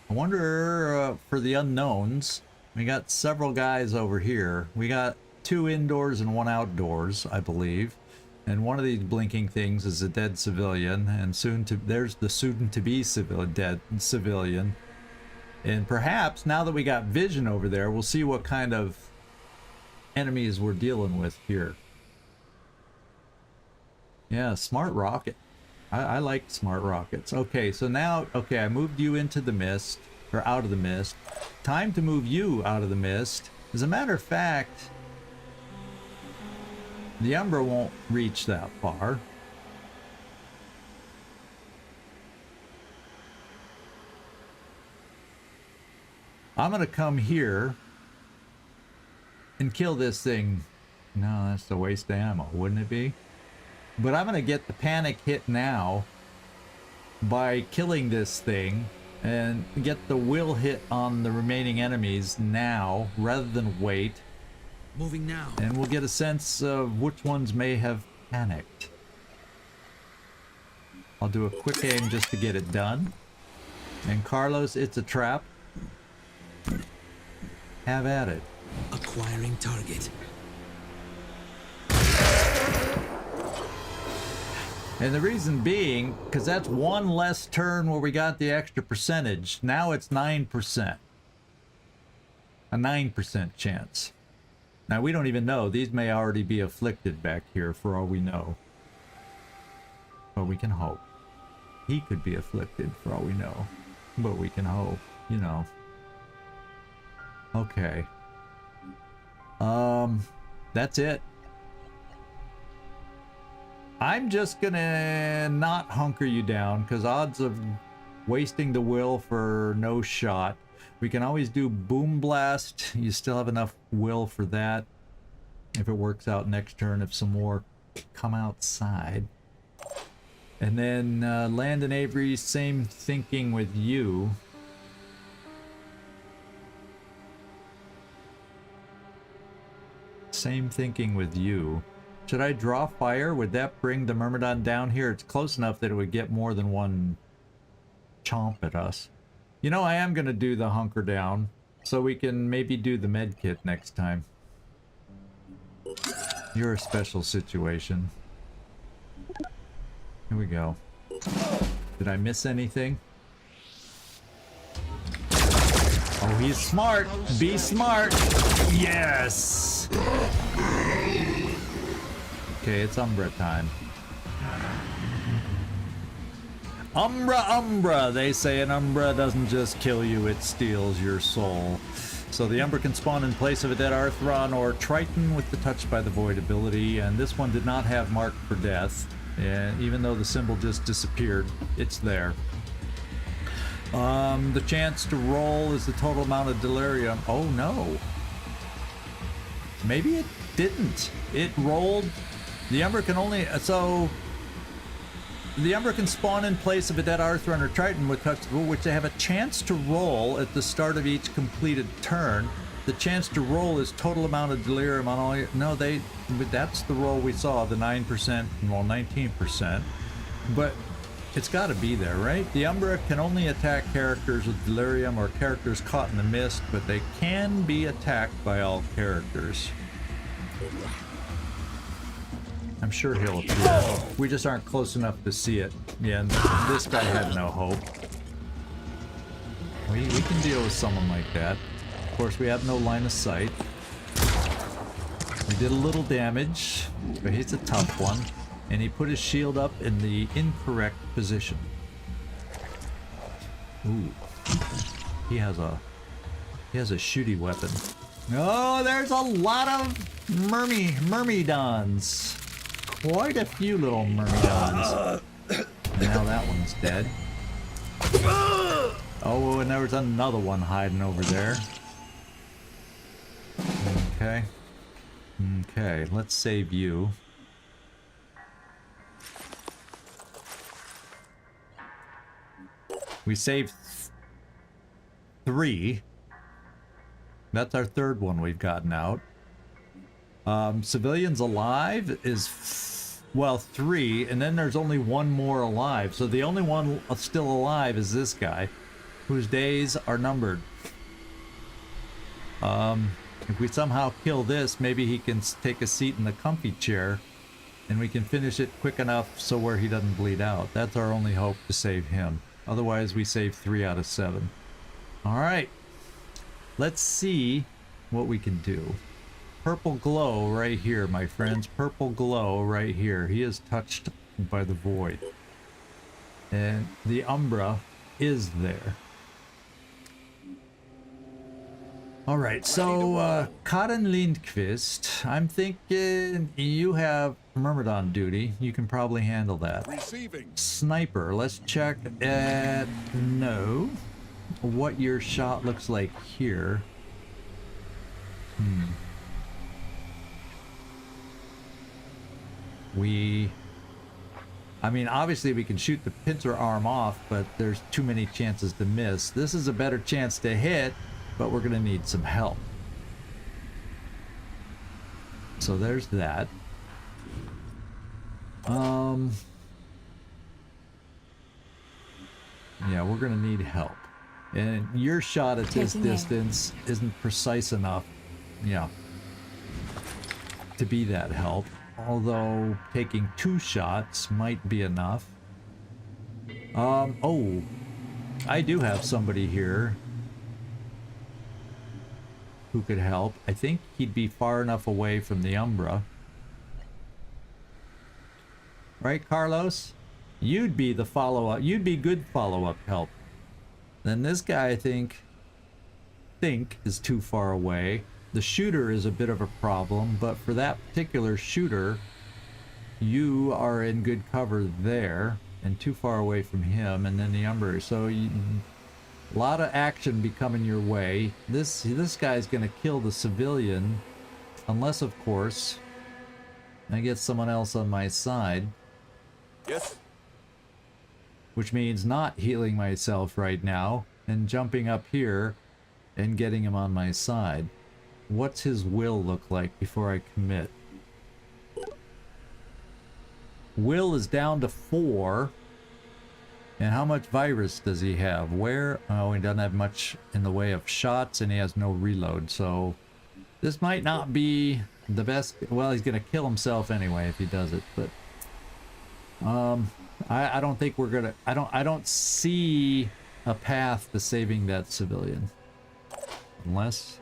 I wonder, for the unknowns, we got several guys over here. We got 2 indoors and 1 outdoors, I believe. And one of these blinking things is a dead civilian, and there's the soon-to-be dead civilian. And perhaps, now that we got vision over there, we'll see what kind of enemies we're dealing with here. Yeah, smart rocket. I like smart rockets. Okay, so now, okay, I moved you into the mist, or out of the mist. Time to move you out of the mist. As a matter of fact, the Umbra won't reach that far. I'm gonna come here and kill this thing. No, that's a waste of ammo, wouldn't it be? But I'm gonna get the panic hit now by killing this thing and get the will hit on the remaining enemies now rather than wait. Moving now. And we'll get a sense of which ones may have panicked. I'll do a quick aim just to get it done. And Carlos, it's a trap. Have at it. Acquiring target. And the reason being, because that's one less turn where we got the extra percentage. Now it's 9%. A 9% chance. Now we don't even know. These may already be afflicted back here for all we know. But we can hope. He could be afflicted for all we know. But we can hope, you know. Okay. That's it. I'm just gonna not hunker you down, because odds of wasting the will for no shot. We can always do Boom Blast. You still have enough will for that. If it works out next turn, if some more come outside. And then Landon Avery, same thinking with you. Same thinking with you. Should I draw fire? Would that bring the Myrmidon down here? It's close enough that it would get more than one chomp at us. You know, I am going to do the hunker down, so we can maybe do the med kit next time. You're a special situation. Here we go. Did I miss anything? Oh, he's smart. Be smart. Yes. Okay, it's Umbra time. Umbra! They say an Umbra doesn't just kill you, it steals your soul. So the Umbra can spawn in place of a dead Arthron or Triton with the Touched by the Void ability, and this one did not have Mark for Death. And even though the symbol just disappeared, it's there. The chance to roll is the total amount of delirium. Oh no. Maybe it didn't. It rolled. The Umbra can only, so the Umbra can spawn in place of a dead Arthron or Triton with touch, which they have a chance to roll at the start of each completed turn. The chance to roll is total amount of delirium on all. No, that's the roll we saw, the 9%, well, 19%. But it's got to be there, right? The Umbra can only attack characters with delirium or characters caught in the mist, but they can be attacked by all characters. I'm sure he'll appear. We just aren't close enough to see it. Yeah, and this guy had no hope. We can deal with someone like that. Of course, we have no line of sight. We did a little damage, but he's a tough one. And he put his shield up in the incorrect position. Ooh. He has a shooty weapon. Oh, there's a lot of Myrmidons. quite a few little myrmidons. Now that one's dead. Oh, and there was another one hiding over there. Okay. Okay, let's save you. We saved 3. That's our 3rd one we've gotten out. Civilians alive is, well, 3, and then there's only 1 more alive. So the only one still alive is this guy, whose days are numbered. If we somehow kill this, maybe he can take a seat in the comfy chair, and we can finish it quick enough so where he doesn't bleed out. That's our only hope to save him. Otherwise, we save 3 out of 7. Alright. Let's see what we can do. Purple glow right here, my friends. Purple glow right here. He is touched by the void. And the Umbra is there. Alright, so 𝐿WOTC, I'm thinking you have Myrmidon duty. You can probably handle that. Receiving. Sniper, let's check at what your shot looks like here. I mean, obviously we can shoot the pincer arm off, but there's too many chances to miss. This is a better chance to hit, but we're gonna need some help. So there's that. Yeah, we're gonna need help. And your shot at this distance isn't precise enough, yeah, to be that help. Although taking 2 shots might be enough. Oh, I do have somebody here who could help. I think he'd be far enough away from the Umbra. Right, Carlos? You'd be the follow-up. You'd be good follow-up help. Then this guy, I think is too far away. The shooter is a bit of a problem, but for that particular shooter, you are in good cover there and too far away from him, and then the Umbra. So a lot of action be coming your way. This guy's gonna kill the civilian, unless of course I get someone else on my side. Yes. Which means not healing myself right now and jumping up here and getting him on my side. What's his will look like before I commit? Will is down to 4. And how much virus does he have? Where? Oh, he doesn't have much in the way of shots, and he has no reload. So this might not be the best. Well, he's gonna kill himself anyway if he does it. But I don't think we're gonna. I don't see a path to saving that civilian, unless.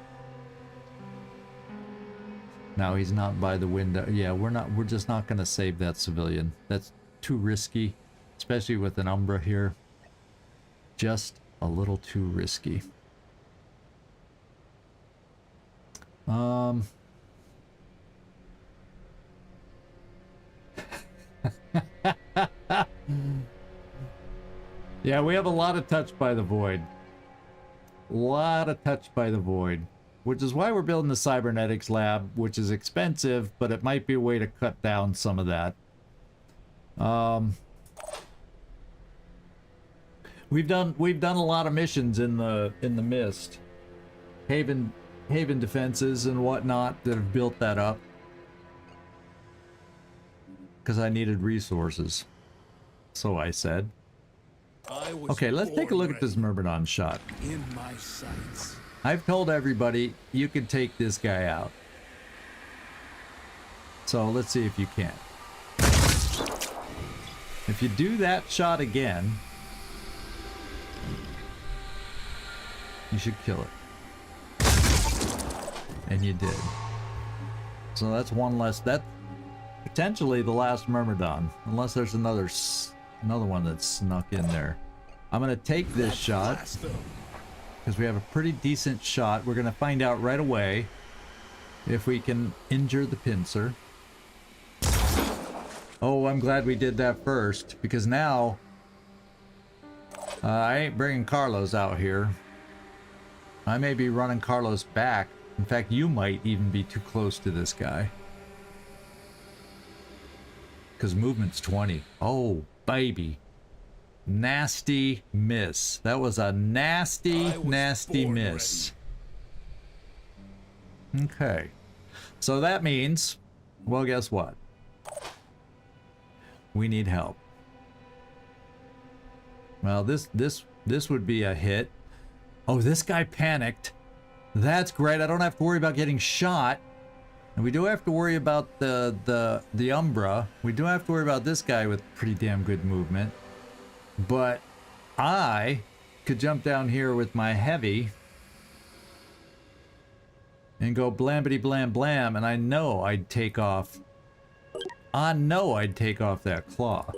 No, he's not by the window. Yeah, we're just not gonna save that civilian. That's too risky, especially with an Umbra here. Just a little too risky. Yeah, we have a lot of touch by the void. A lot of touch by the void. Which is why we're building the cybernetics lab, which is expensive, but it might be a way to cut down some of that. We've done a lot of missions in the mist, haven defenses and whatnot that have built that up. Because I needed resources, so I said. Okay, let's take a look at this Myrmidon shot. In my sights. I've told everybody you can take this guy out. So let's see if you can. If you do that shot again, you should kill it. And you did. So that's one less. That's potentially the last Myrmidon, unless there's another one that's snuck in there. I'm gonna take this shot because we have a pretty decent shot. We're gonna find out right away if we can injure the pincer. Oh, I'm glad we did that first, because now I ain't bringing Carlos out here. I may be running Carlos back. In fact, you might even be too close to this guy. Because movement's 20. Oh, baby. Nasty miss. That was a nasty, nasty miss. Okay. So that means, well, guess what? We need help. Well, this would be a hit. Oh, this guy panicked. That's great. I don't have to worry about getting shot. And we do have to worry about the Umbra. We do have to worry about this guy with pretty damn good movement. But I could jump down here with my heavy and go blambity blam blam, and I know I'd take off. I know I'd take off that claw.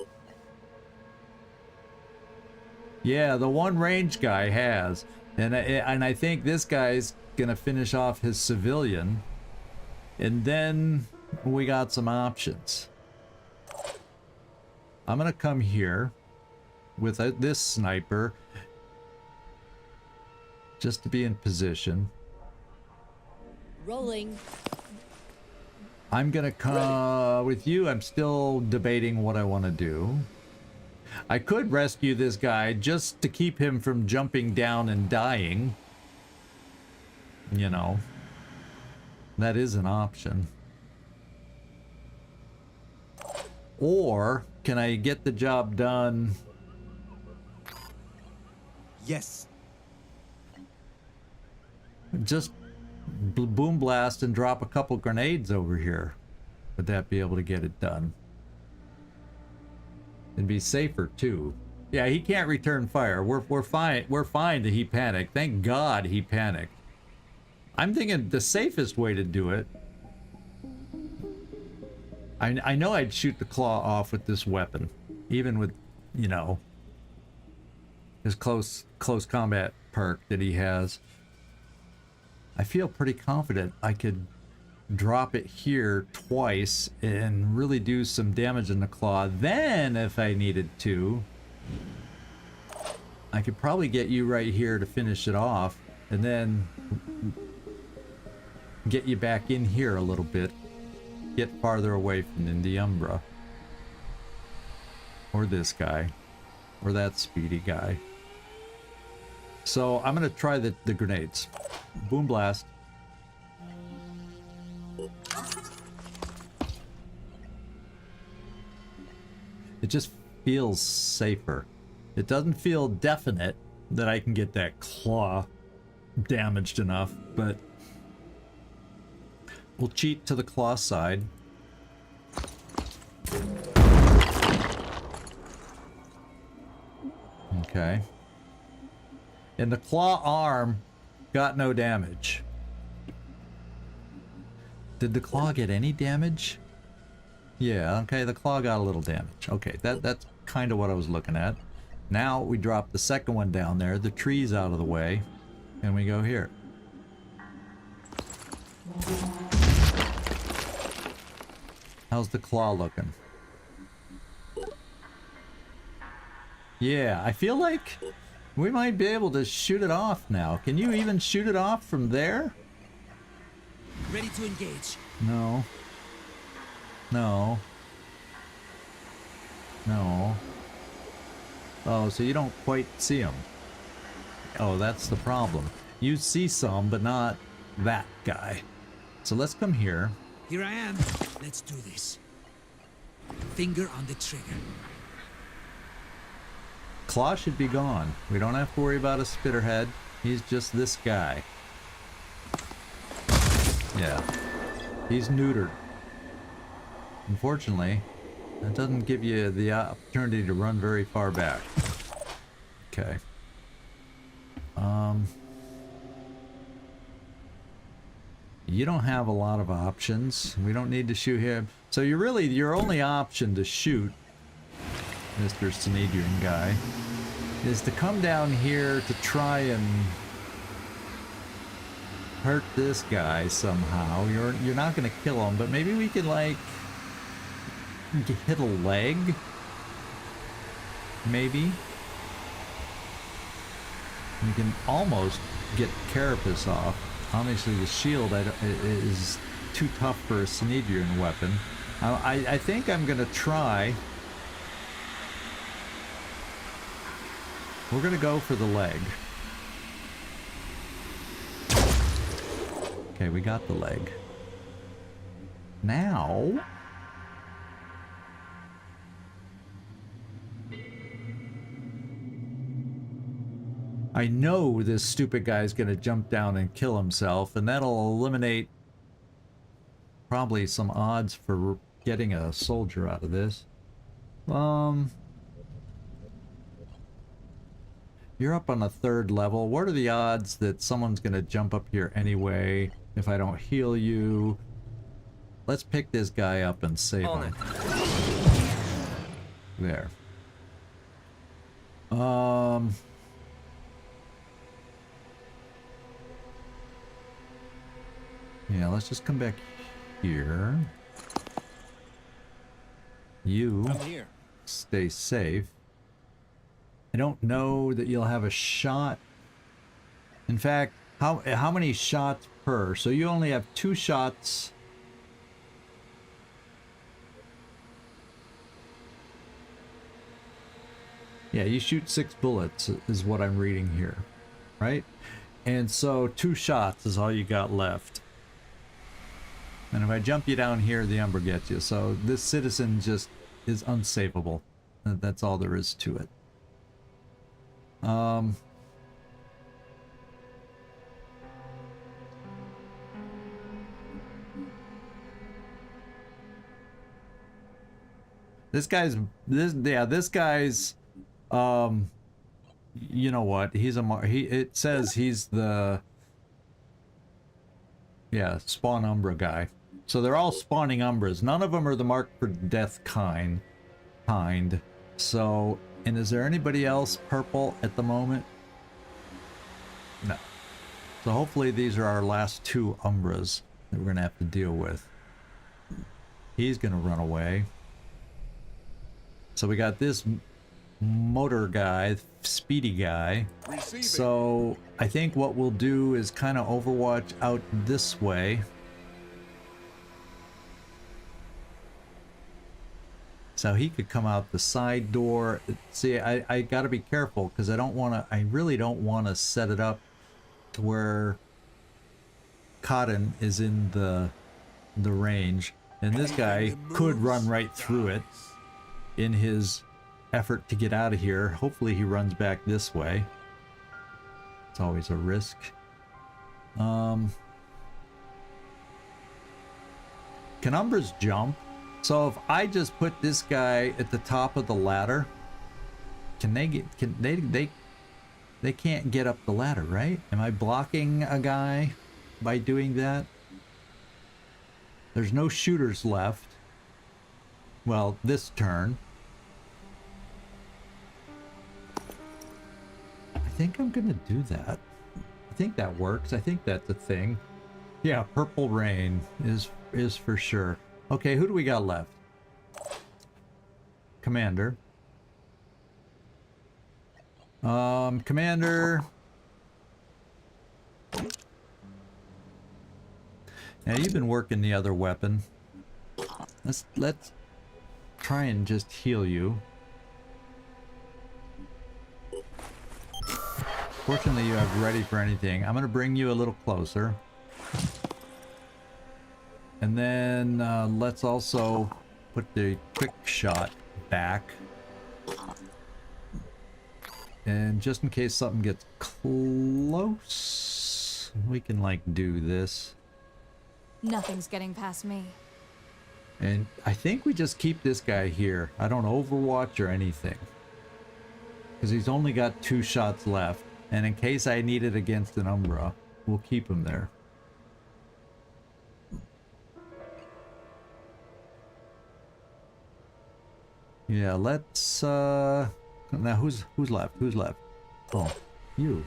Yeah, the one range guy has. And I think this guy's gonna finish off his civilian. And then we got some options. I'm gonna come here with this sniper just to be in position. Rolling. I'm gonna come with you. I'm still debating what I want to do. I could rescue this guy just to keep him from jumping down and dying. You know, that is an option. Or can I get the job done? Yes. Just boom blast and drop a couple grenades over here. Would that be able to get it done? It'd be safer too. Yeah, he can't return fire. We're fine. We're fine that he panicked. Thank God he panicked. I'm thinking the safest way to do it. I know I'd shoot the claw off with this weapon, even with, you know, his close combat perk that he has. I feel pretty confident I could drop it here twice and really do some damage in the claw. Then, if I needed to, I could probably get you right here to finish it off, and then get you back in here a little bit. Get farther away from the Umbra. Or this guy. Or that speedy guy. So I'm gonna try the grenades. Boom blast. It just feels safer. It doesn't feel definite that I can get that claw damaged enough, but we'll cheat to the claw side. Okay. And the claw arm got no damage. Did the claw get any damage? Yeah, okay, the claw got a little damage. Okay, that's kind of what I was looking at. Now we drop the second one down there, the tree's out of the way, and we go here. How's the claw looking? Yeah, I feel like we might be able to shoot it off now. Can you even shoot it off from there? Ready to engage. No. No. No. Oh, so you don't quite see them. Oh, that's the problem. You see some, but not that guy. So let's come here. Here I am. Let's do this. Finger on the trigger. Claw should be gone. We don't have to worry about a spitterhead. He's just this guy. Yeah. He's neutered. Unfortunately, that doesn't give you the opportunity to run very far back. Okay. You don't have a lot of options. We don't need to shoot him. So you're really, your only option to shoot Mr. Synedrion guy is to come down here to try and hurt this guy somehow. You're not gonna kill him, but maybe we could like hit a leg. Maybe. You can almost get Carapace off. Obviously the shield is too tough for a Synedrion weapon. I think I'm gonna try. We're gonna go for the leg. Okay, we got the leg. Now... I know this stupid guy's gonna jump down and kill himself, and that'll eliminate probably some odds for getting a soldier out of this. You're up on a 3rd level. What are the odds that someone's gonna jump up here anyway if I don't heal you? Let's pick this guy up and save him. There. Yeah, let's just come back here. You stay safe. I don't know that you'll have a shot. In fact, how many shots per? So you only have 2 shots. Yeah, you shoot 6 bullets is what I'm reading here, right? And so 2 shots is all you got left. And if I jump you down here, the Umbra gets you. So this citizen just is unsavable. That's all there is to it. This guy's you know what? It says he's the spawn Umbra guy. So they're all spawning Umbras. None of them are the marked for death kind. So, and is there anybody else purple at the moment? No. So hopefully these are our last 2 Umbras that we're gonna have to deal with. He's gonna run away. So we got this motor guy, speedy guy. So I think what we'll do is kind of overwatch out this way. So he could come out the side door. See, I gotta be careful because I really don't want to set it up to where Cotton is in the range. And this guy could run right through it in his effort to get out of here. Hopefully he runs back this way. It's always a risk. Can Umbras jump? So if I just put this guy at the top of the ladder, they can't get up the ladder, right? Am I blocking a guy by doing that? There's no shooters left. Well, this turn. I think I'm gonna do that. I think that works. I think that's a thing. Yeah, purple rain is for sure. Okay, who do we got left? Commander. Commander. Yeah, you've been working the other weapon. Let's try and just heal you. Fortunately, you have ready for anything. I'm gonna bring you a little closer. And then let's also put the quick shot back. And just in case something gets close, we can like do this. Nothing's getting past me. And I think we just keep this guy here. I don't overwatch or anything. Because he's only got 2 shots left. And in case I need it against an Umbra, we'll keep him there. Yeah, let's now who's left? Who's left? Oh, you.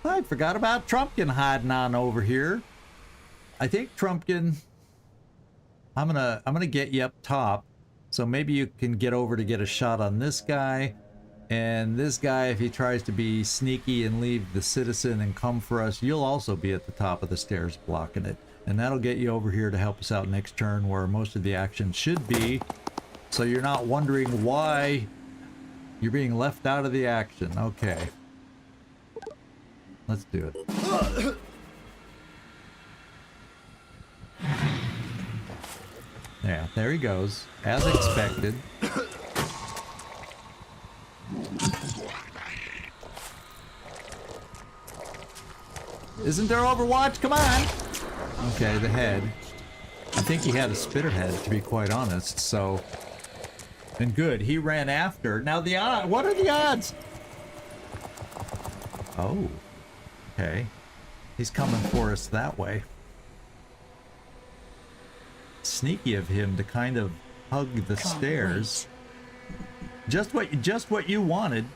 I forgot about Trumpkin hiding on over here. I think Trumpkin, I'm gonna get you up top So maybe you can get over to get a shot on this guy. And this guy, if he tries to be sneaky and leave the citizen and come for us, you'll also be at the top of the stairs blocking it. And that'll get you over here to help us out next turn where most of the action should be. So you're not wondering why you're being left out of the action. Okay. Let's do it. Yeah, there he goes. As expected. Isn't there Overwatch? Come on! Okay, the head. I think he had a spitter head, to be quite honest, so... And good, he ran after. Now the odds, what are the odds? Oh. Okay. He's coming for us that way. Sneaky of him to kind of hug the stairs. Just what you wanted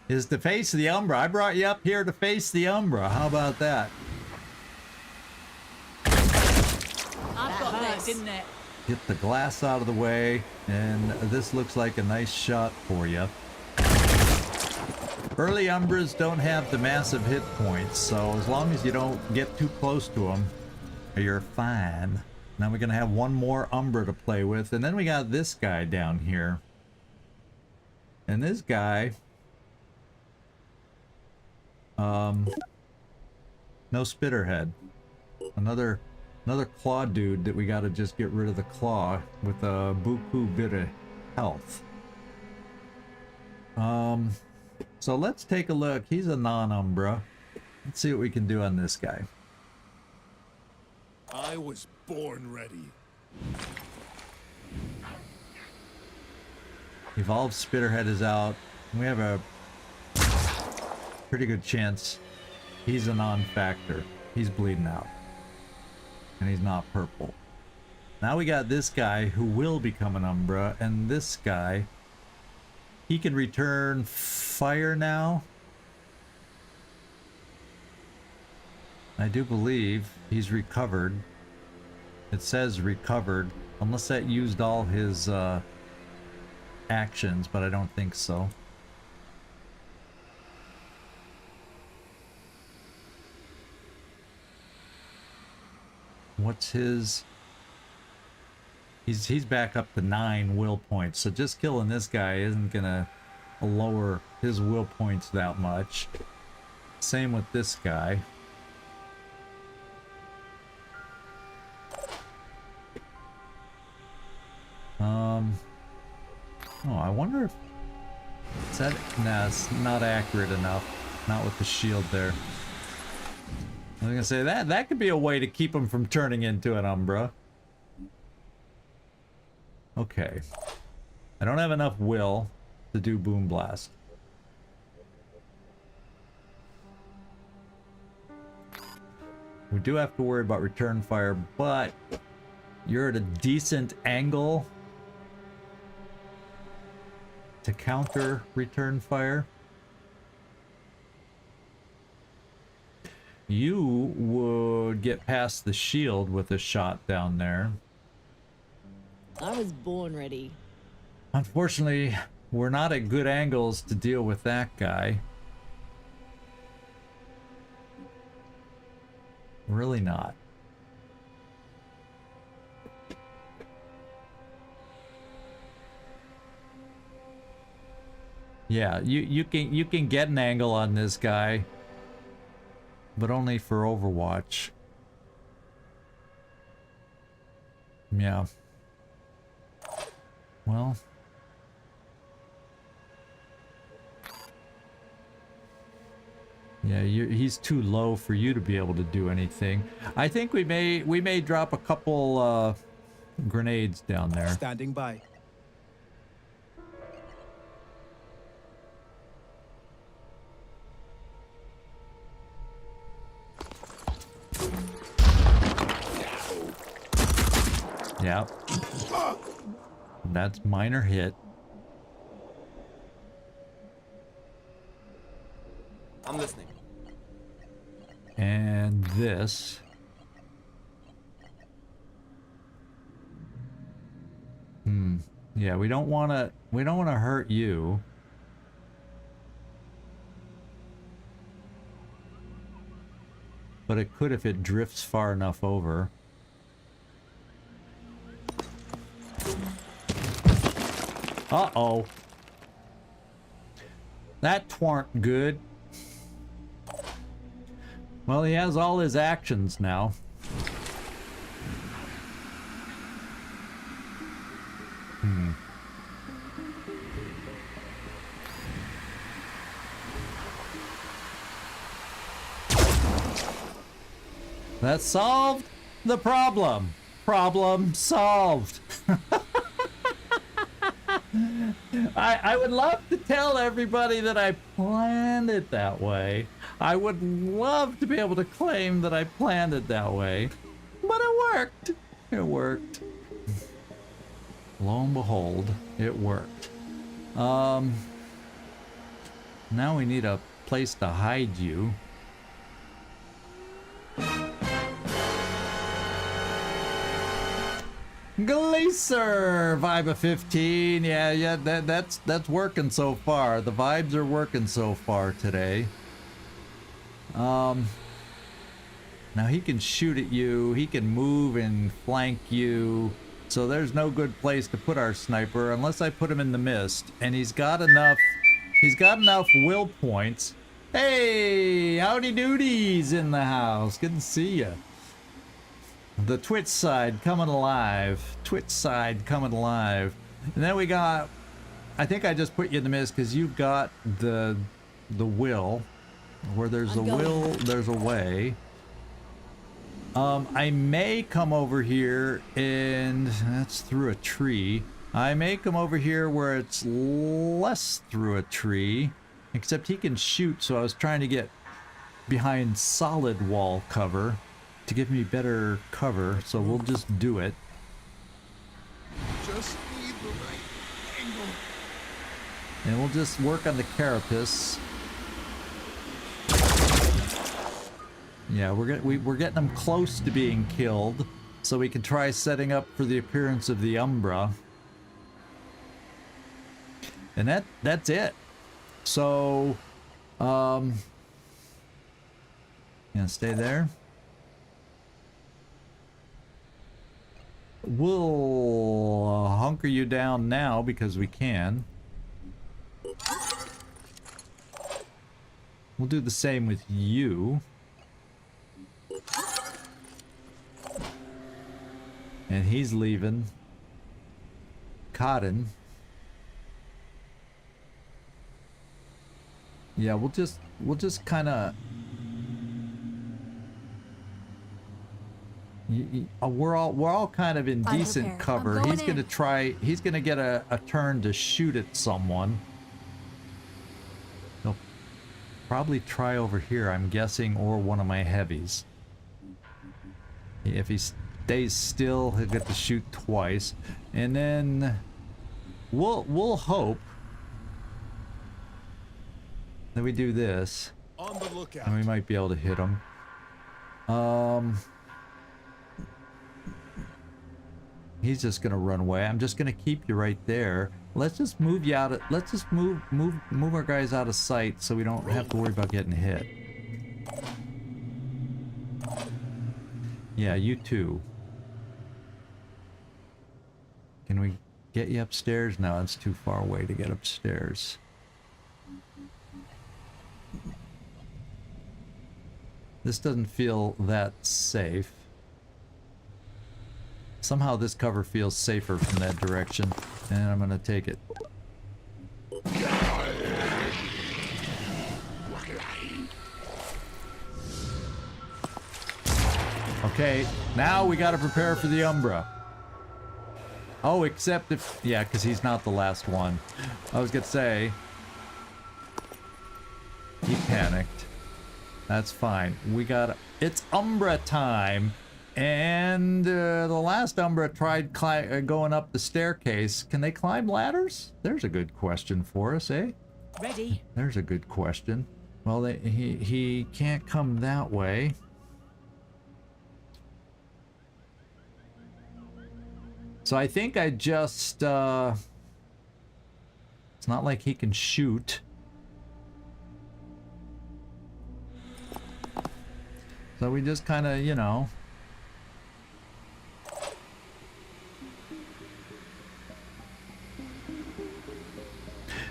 is to face the Umbra. I brought you up here to face the Umbra. How about that? I've got this, didn't it? Get the glass out of the way, and this looks like a nice shot for you. Early Umbras don't have the massive hit points, so as long as you don't get too close to them, you're fine. Now we're gonna have one more Umbra to play with, and then we got this guy down here. And this guy, no spitterhead. Another claw dude that we gotta just get rid of the claw with a buku bit of health. So let's take a look. He's a non-Umbra. Let's see what we can do on this guy. I was born ready. Evolved Spitterhead is out. We have a pretty good chance he's a non-factor. He's bleeding out. And he's not purple. Now we got this guy who will become an Umbra, and this guy, he can return fire now. I do believe he's recovered. It says recovered, unless that used all his actions, but I don't think so. What's his... He's back up to 9 will points, so just killing this guy isn't gonna lower his will points that much. Same with this guy. Oh, I wonder if... Is that... Nah, it's not accurate enough. Not with the shield there. I was gonna say, that could be a way to keep him from turning into an Umbra. Okay. I don't have enough will to do Boom Blast. We do have to worry about return fire, but you're at a decent angle to counter return fire. You would get past the shield with a shot down there. I was born ready. Unfortunately, we're not at good angles to deal with that guy. Really not. Yeah, you can get an angle on this guy, but only for Overwatch. Yeah. Well. Yeah, he's too low for you to be able to do anything. I think we may drop a couple grenades down there. Standing by. Yep. That's minor hit. I'm listening. And this. Yeah, we don't want to hurt you. But it could if it drifts far enough over. Uh-oh. That twarn't good. Well, he has all his actions now. That solved the problem. Problem solved. I would love to tell everybody that I planned it that way. I would love to be able to claim that I planned it that way. But it worked. It worked. Lo and behold, it worked. Now we need a place to hide you. Glacier vibe of 15. Yeah, that's working so far. The vibes are working so far today. Now he can shoot at you, he can move and flank you, so there's no good place to put our sniper unless I put him in the mist, and he's got enough will points. Hey, howdy doodies in the house, good to see ya. The Twitch side coming alive. Twitch side coming alive. And then we got, I think I just put you in the mist because you've got the will. Where there's a will, there's a way. I may come over here and that's through a tree. I may come over here where it's less through a tree, except he can shoot, so I was trying to get behind solid wall cover to give me better cover, so we'll just do it. Just need the right angle. And we'll just work on the carapace. Yeah, we're getting them close to being killed, so we can try setting up for the appearance of the Umbra. And that's it. So, yeah, stay there. We'll hunker you down now because we can. We'll do the same with you. And he's leaving. Cotton. Yeah, we'll just kind of. We're all kind of in decent cover. He's gonna try. He's gonna get a turn to shoot at someone. He'll probably try over here, I'm guessing, or one of my heavies. If he stays still, he'll get to shoot twice, and then we'll hope that we do this, On the lookout. and we might be able to hit him. He's just gonna run away. I'm just gonna keep you right there. Let's just move you out of. Let's just move our guys out of sight so we don't have to worry about getting hit. Yeah, you too. Can we get you upstairs? No, it's too far away to get upstairs. This doesn't feel that safe. Somehow this cover feels safer from that direction, and I'm gonna take it. Okay, now we gotta prepare for the Umbra. Oh, except if, yeah, because he's not the last one. I was gonna say, he panicked. That's fine. We got, it's Umbra time. And the last Umbra tried going up the staircase. Can they climb ladders? There's a good question for us, eh? Ready? There's a good question. Well, he can't come that way. So I think I just, it's not like he can shoot. So we just kind of, you know.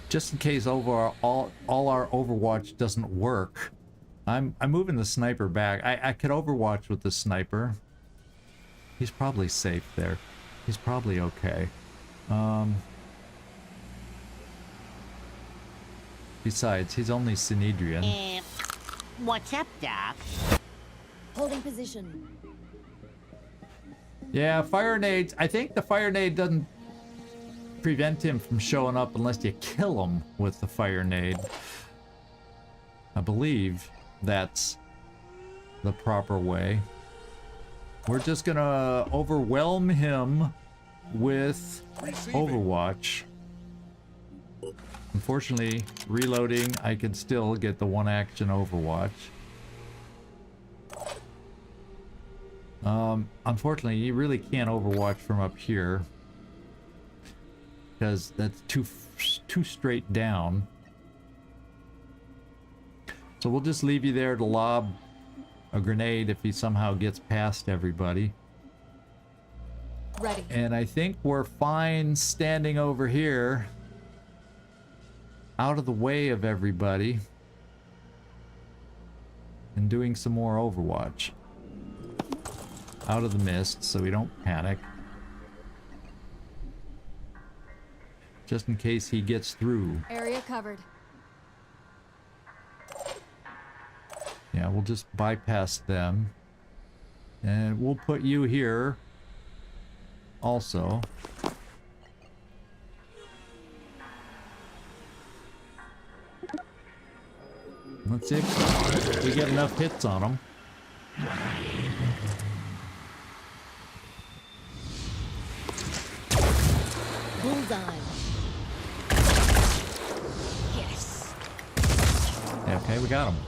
Just in case all our Overwatch doesn't work. I'm moving the sniper back. I could Overwatch with the sniper. He's probably safe there. He's probably okay. Besides, he's only Synedrion. What's up, Doc? Holding position. Yeah, fire nades. I think the fire nade doesn't prevent him from showing up unless you kill him with the fire nade. I believe that's the proper way. We're just gonna overwhelm him with Overwatch. Unfortunately, reloading, I can still get the one action Overwatch. Unfortunately, you really can't Overwatch from up here because that's too straight down. So we'll just leave you there to lob a grenade if he somehow gets past everybody. Ready. And I think we're fine standing over here out of the way of everybody and doing some more Overwatch. Out of the mist so we don't panic. Just in case he gets through. Area covered. Yeah, we'll just bypass them. And we'll put you here also. Let's see if we get enough hits on them. Bullseye. Yes. Yeah, okay, we got him.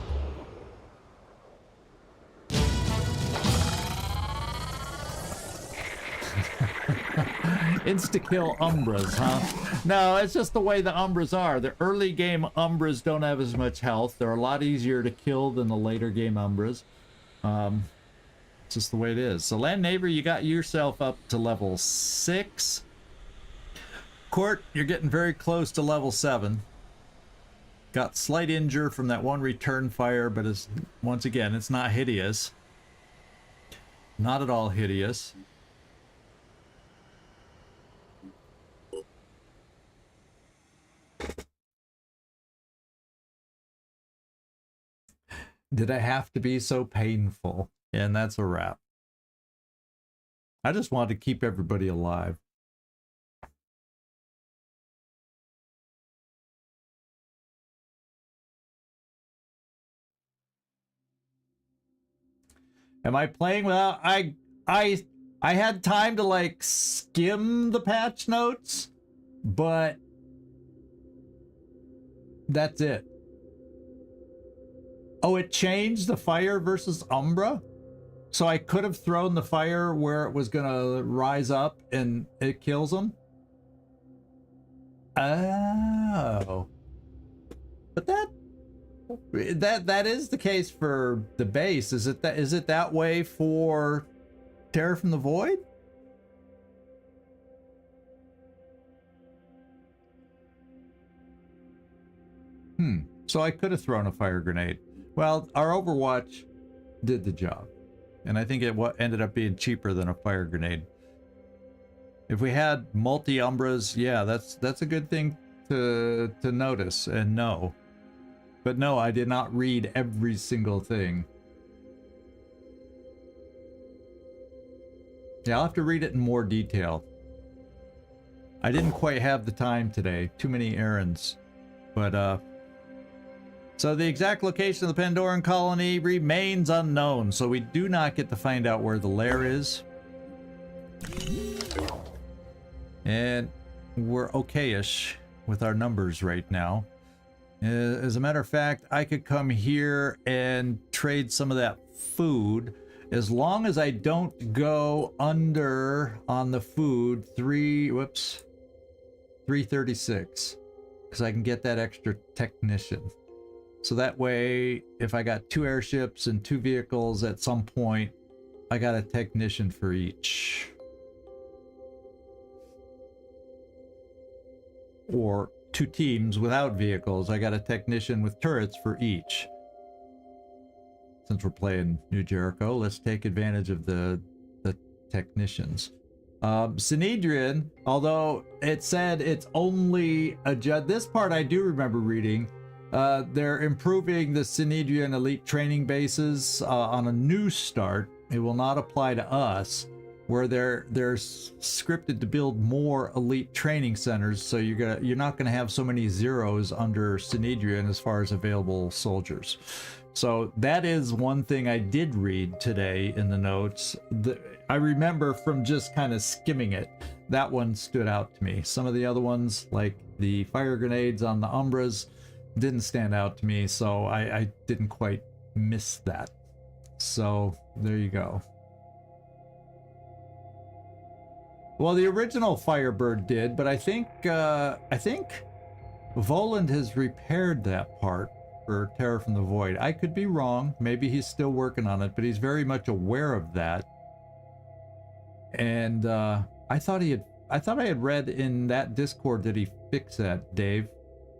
Insta-kill Umbras, huh? No, it's just the way the Umbras are. The early game Umbras don't have as much health. They're a lot easier to kill than the later game Umbras. It's just the way it is. So Land Neighbor, you got yourself up to level 6. Court, you're getting very close to level 7. Got slight injure from that one return fire, but it's, once again, it's not hideous. Not at all hideous. Did it have to be so painful? And that's a wrap. I just wanted to keep everybody alive. Am I playing without... I had time to like skim the patch notes, but that's it. Oh, it changed the fire versus Umbra? So I could have thrown the fire where it was gonna rise up and it kills them? Oh. But that is the case for the base. Is it that way for Terror from the Void? So I could have thrown a fire grenade. Well, our Overwatch did the job. And I think it ended up being cheaper than a fire grenade. If we had multi-Umbras, yeah, that's a good thing to notice and know. But no, I did not read every single thing. Yeah, I'll have to read it in more detail. I didn't quite have the time today. Too many errands. But, so the exact location of the Pandoran colony remains unknown, so we do not get to find out where the lair is. And we're okay-ish with our numbers right now. As a matter of fact, I could come here and trade some of that food. as long as I don't go under on the food 336, because I can get that extra technician. So that way, if I got 2 airships and 2 vehicles at some point, I got a technician for each. Or 2 teams without vehicles, I got a technician with turrets for each. Since we're playing New Jericho, let's take advantage of the technicians. Synedrion, although it said it's only a this part I do remember reading. They're improving the Synedrion elite training bases on a new start. It will not apply to us, where they're scripted to build more elite training centers. So you're not gonna have so many zeros under Synedrion as far as available soldiers. So that is one thing I did read today in the notes. I remember from just kind of skimming it, that one stood out to me. Some of the other ones, like the fire grenades on the Umbras, didn't stand out to me, so I didn't quite miss that. So there you go. Well, the original Firebird did, but I think Voland has repaired that part for Terror from the Void. I could be wrong. Maybe he's still working on it, but he's very much aware of that. And I thought I had read in that Discord that he fixed that, Dave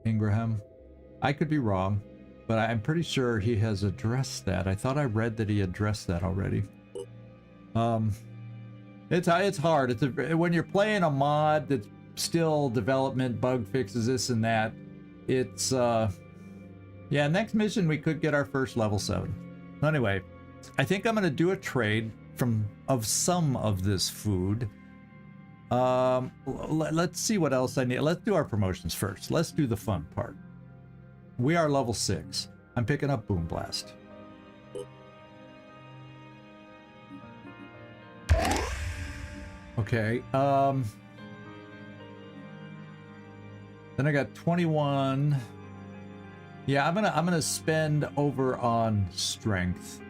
Ingraham. I could be wrong, but I'm pretty sure he has addressed that. I thought I read that he addressed that already. It's hard. When you're playing a mod that's still development, bug fixes, this and that. It's yeah, next mission we could get our first level 7. Anyway, I think I'm gonna do a trade of some of this food. Let's see what else I need. Let's do our promotions first. Let's do the fun part. We are level 6. I'm picking up Boom Blast. Okay. Then I got 21. Yeah, I'm gonna spend over on strength.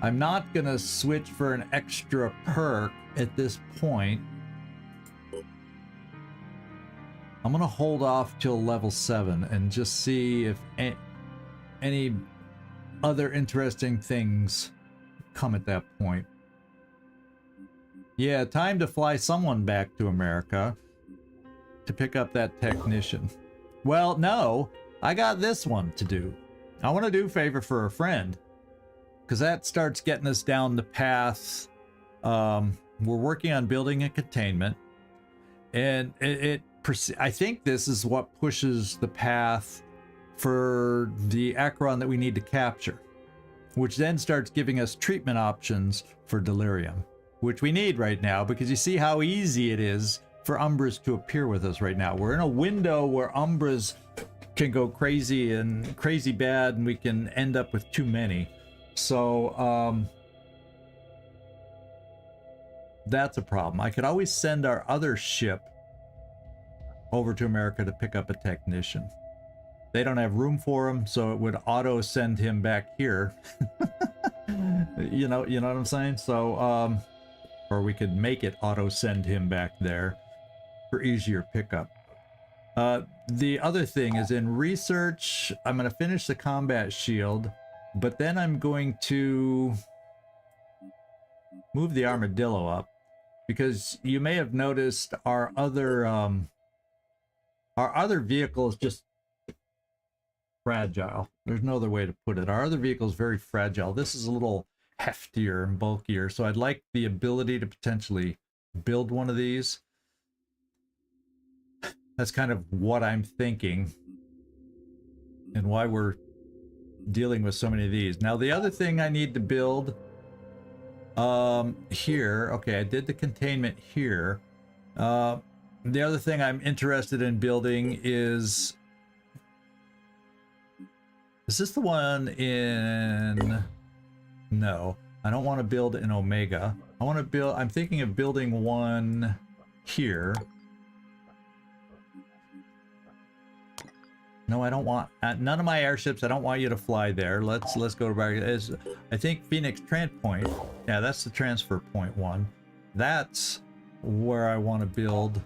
I'm not gonna switch for an extra perk at this point. I'm gonna hold off till level 7 and just see if any other interesting things come at that point. Yeah, time to fly someone back to America to pick up that technician. Well, no, I got this one to do. I want to do favor for a friend, because that starts getting us down the path. We're working on building a containment, and I think this is what pushes the path for the Acheron that we need to capture, which then starts giving us treatment options for Delirium, which we need right now, because you see how easy it is for Umbras to appear with us right now. We're in a window where Umbras can go crazy and crazy bad, and we can end up with too many. So that's a problem. I could always send our other ship over to America to pick up a technician. They don't have room for him, so it would auto send him back here. you know what I'm saying? So or we could make it auto send him back there for easier pickup. The other thing is, in research, I'm going to finish the combat shield, but then I'm going to move the armadillo up, because you may have noticed our other vehicle is just fragile. There's no other way to put it. Our other vehicle is very fragile. This is a little heftier and bulkier, so I'd like the ability to potentially build one of these. That's kind of what I'm thinking, and why we're dealing with so many of these. Now, the other thing I need to build here, okay, I did the containment here. The other thing I'm interested in building is this the one in... No, I don't want to build in Omega. I want to build... I'm thinking of building one here. No, I don't want none of my airships. I don't want you to fly there. Let's go to I think Phoenix Trans Point. Yeah, that's the transfer point one. That's where I want to build.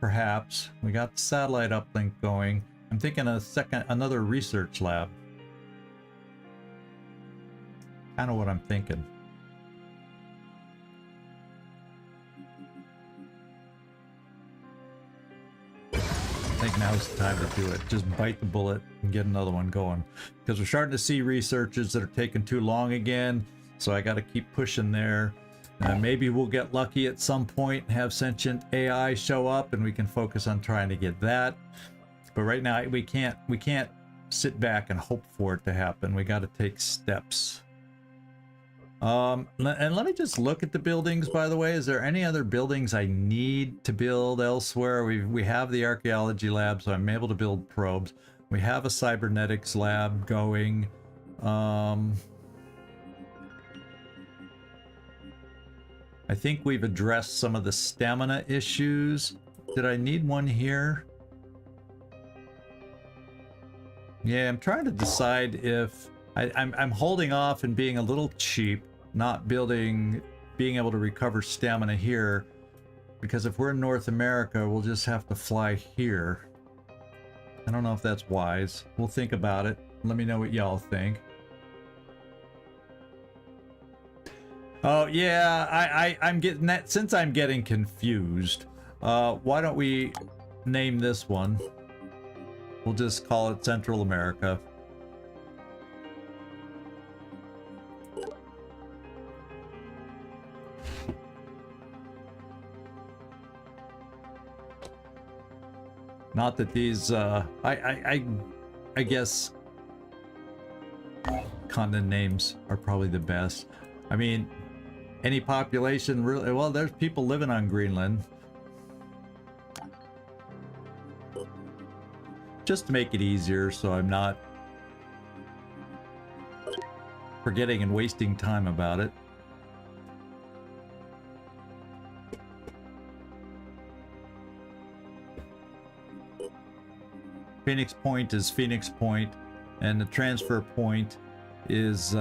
Perhaps we got the satellite uplink going. I'm thinking another research lab. Kind of what I'm thinking. I think now's the time to do it. Just bite the bullet and get another one going. Because we're starting to see researches that are taking too long again. So I got to keep pushing there. Maybe we'll get lucky at some point and have sentient AI show up and we can focus on trying to get that. But right now we can't sit back and hope for it to happen. We got to take steps. And let me just look at the buildings, by the way. Is there any other buildings I need to build elsewhere? We have the archaeology lab, so I'm able to build probes. We have a cybernetics lab going. I think we've addressed some of the stamina issues. Did I need one here? Yeah, I'm trying to decide if I'm holding off and being a little cheap, not being able to recover stamina here, because if we're in North America, we'll just have to fly here. I don't know if that's wise. We'll think about it. Let me know what y'all think. Oh yeah, I'm getting that. Since I'm getting confused, why don't we name this one? We'll just call it Central America. Not that these, I guess continent names are probably the best. I mean, any population really, well, there's people living on Greenland. Just to make it easier so I'm not forgetting and wasting time about it. Phoenix Point is Phoenix Point, and the transfer point is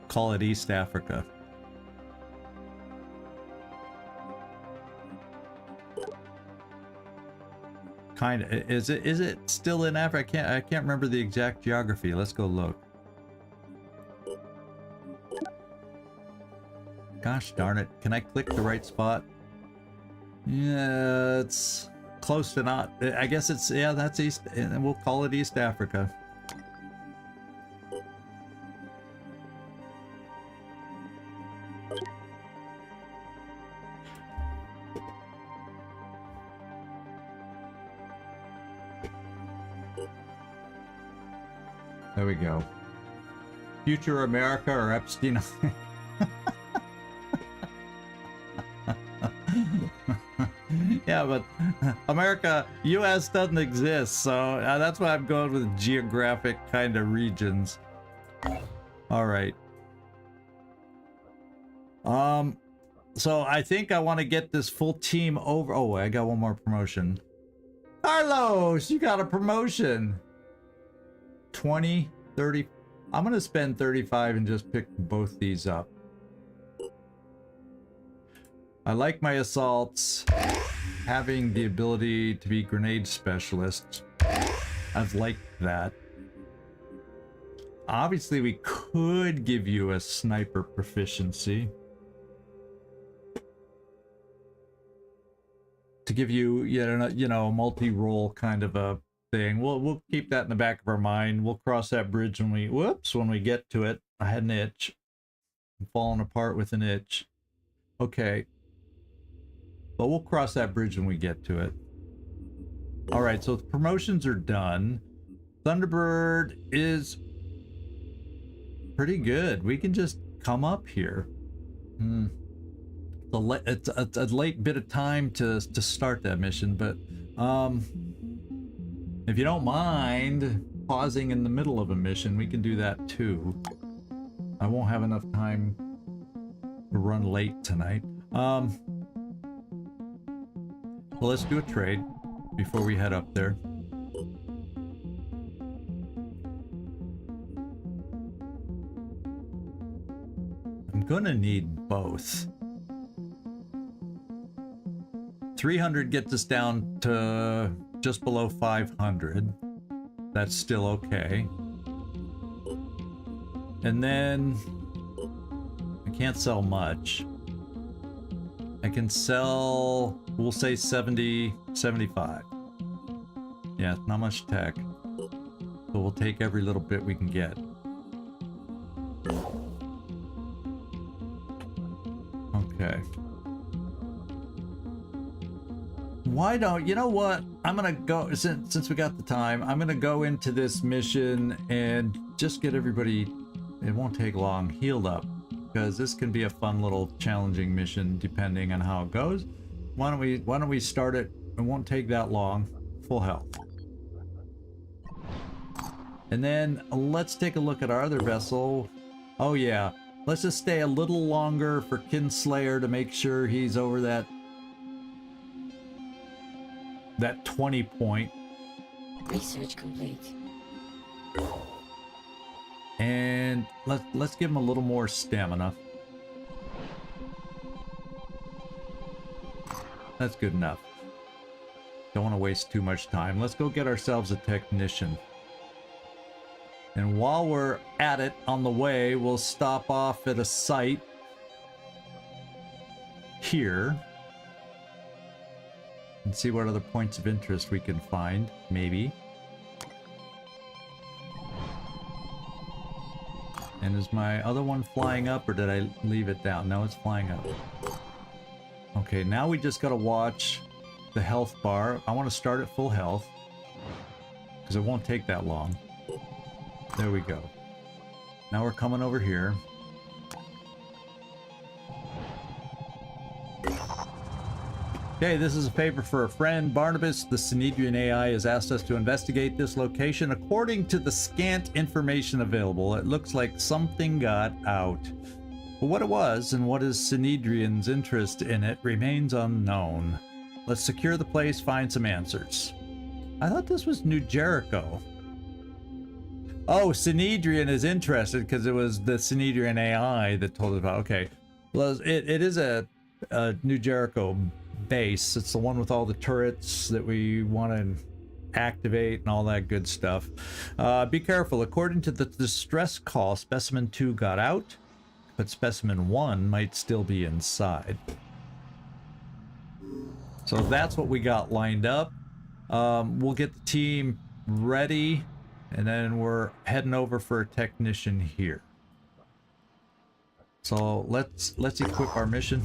call it East Africa. Kind of. Is it still in Africa? I can't remember the exact geography. Let's go look. Gosh darn it. Can I click the right spot? Yeah, it's close to not. I guess it's, yeah, that's East, and we'll call it East Africa. There we go. Future America or Epstein. Yeah, but America, US doesn't exist, so that's why I'm going with geographic kind of regions. All right. So I think I want to get this full team over. Oh, I got one more promotion. Carlos, you got a promotion. 20, 30. I'm going to spend 35 and just pick both these up. I like my assaults. Having the ability to be grenade specialists. I've liked that. Obviously, we could give you a sniper proficiency. To give you, you know, multi-role kind of a thing. We'll keep that in the back of our mind. We'll cross that bridge when we, when we get to it. I had an itch. I'm falling apart with an itch. Okay. But we'll cross that bridge when we get to it. All right, so the promotions are done. Thunderbird is pretty good. We can just come up here. It's a late bit of time to start that mission, but if you don't mind pausing in the middle of a mission, we can do that too. I won't have enough time to run late tonight. Well, let's do a trade before we head up there. I'm gonna need both. 300 gets us down to just below 500. That's still okay. And then I can't sell much. I can sell, we'll say 70, 75. Yeah, not much tech. So we'll take every little bit we can get. Okay. Why don't, you know what? I'm gonna go, since we got the time, I'm gonna go into this mission and just get everybody, it won't take long, healed up. Because this can be a fun little challenging mission depending on how it goes. Why don't we start it? It won't take that long. Full health. And then let's take a look at our other vessel. Oh yeah, let's just stay a little longer for Kinslayer to make sure he's over that 20 point. Research complete. And let's give him a little more stamina. That's good enough. Don't want to waste too much time. Let's go get ourselves a technician. And while we're at it, on the way, we'll stop off at a site here and see what other points of interest we can find, maybe. And is my other one flying up, or did I leave it down? No, it's flying up. Okay, now we just gotta watch the health bar. I want to start at full health, because it won't take that long. There we go. Now we're coming over here. Okay, this is a favor for a friend. Barnabas, the Synedrion AI, has asked us to investigate this location. According to the scant information available, it looks like something got out. But what it was and what is Synedrion's interest in it remains unknown. Let's secure the place, find some answers. I thought this was New Jericho. Oh, Synedrion is interested because it was the Synedrion AI that told us about. Okay, well, it is a New Jericho base. It's the one with all the turrets that we want to activate and all that good stuff. Be careful. According to the distress call, Specimen 2 got out, but Specimen 1 might still be inside. So that's what we got lined up. We'll get the team ready, and then we're heading over for a technician here. So let's equip our mission.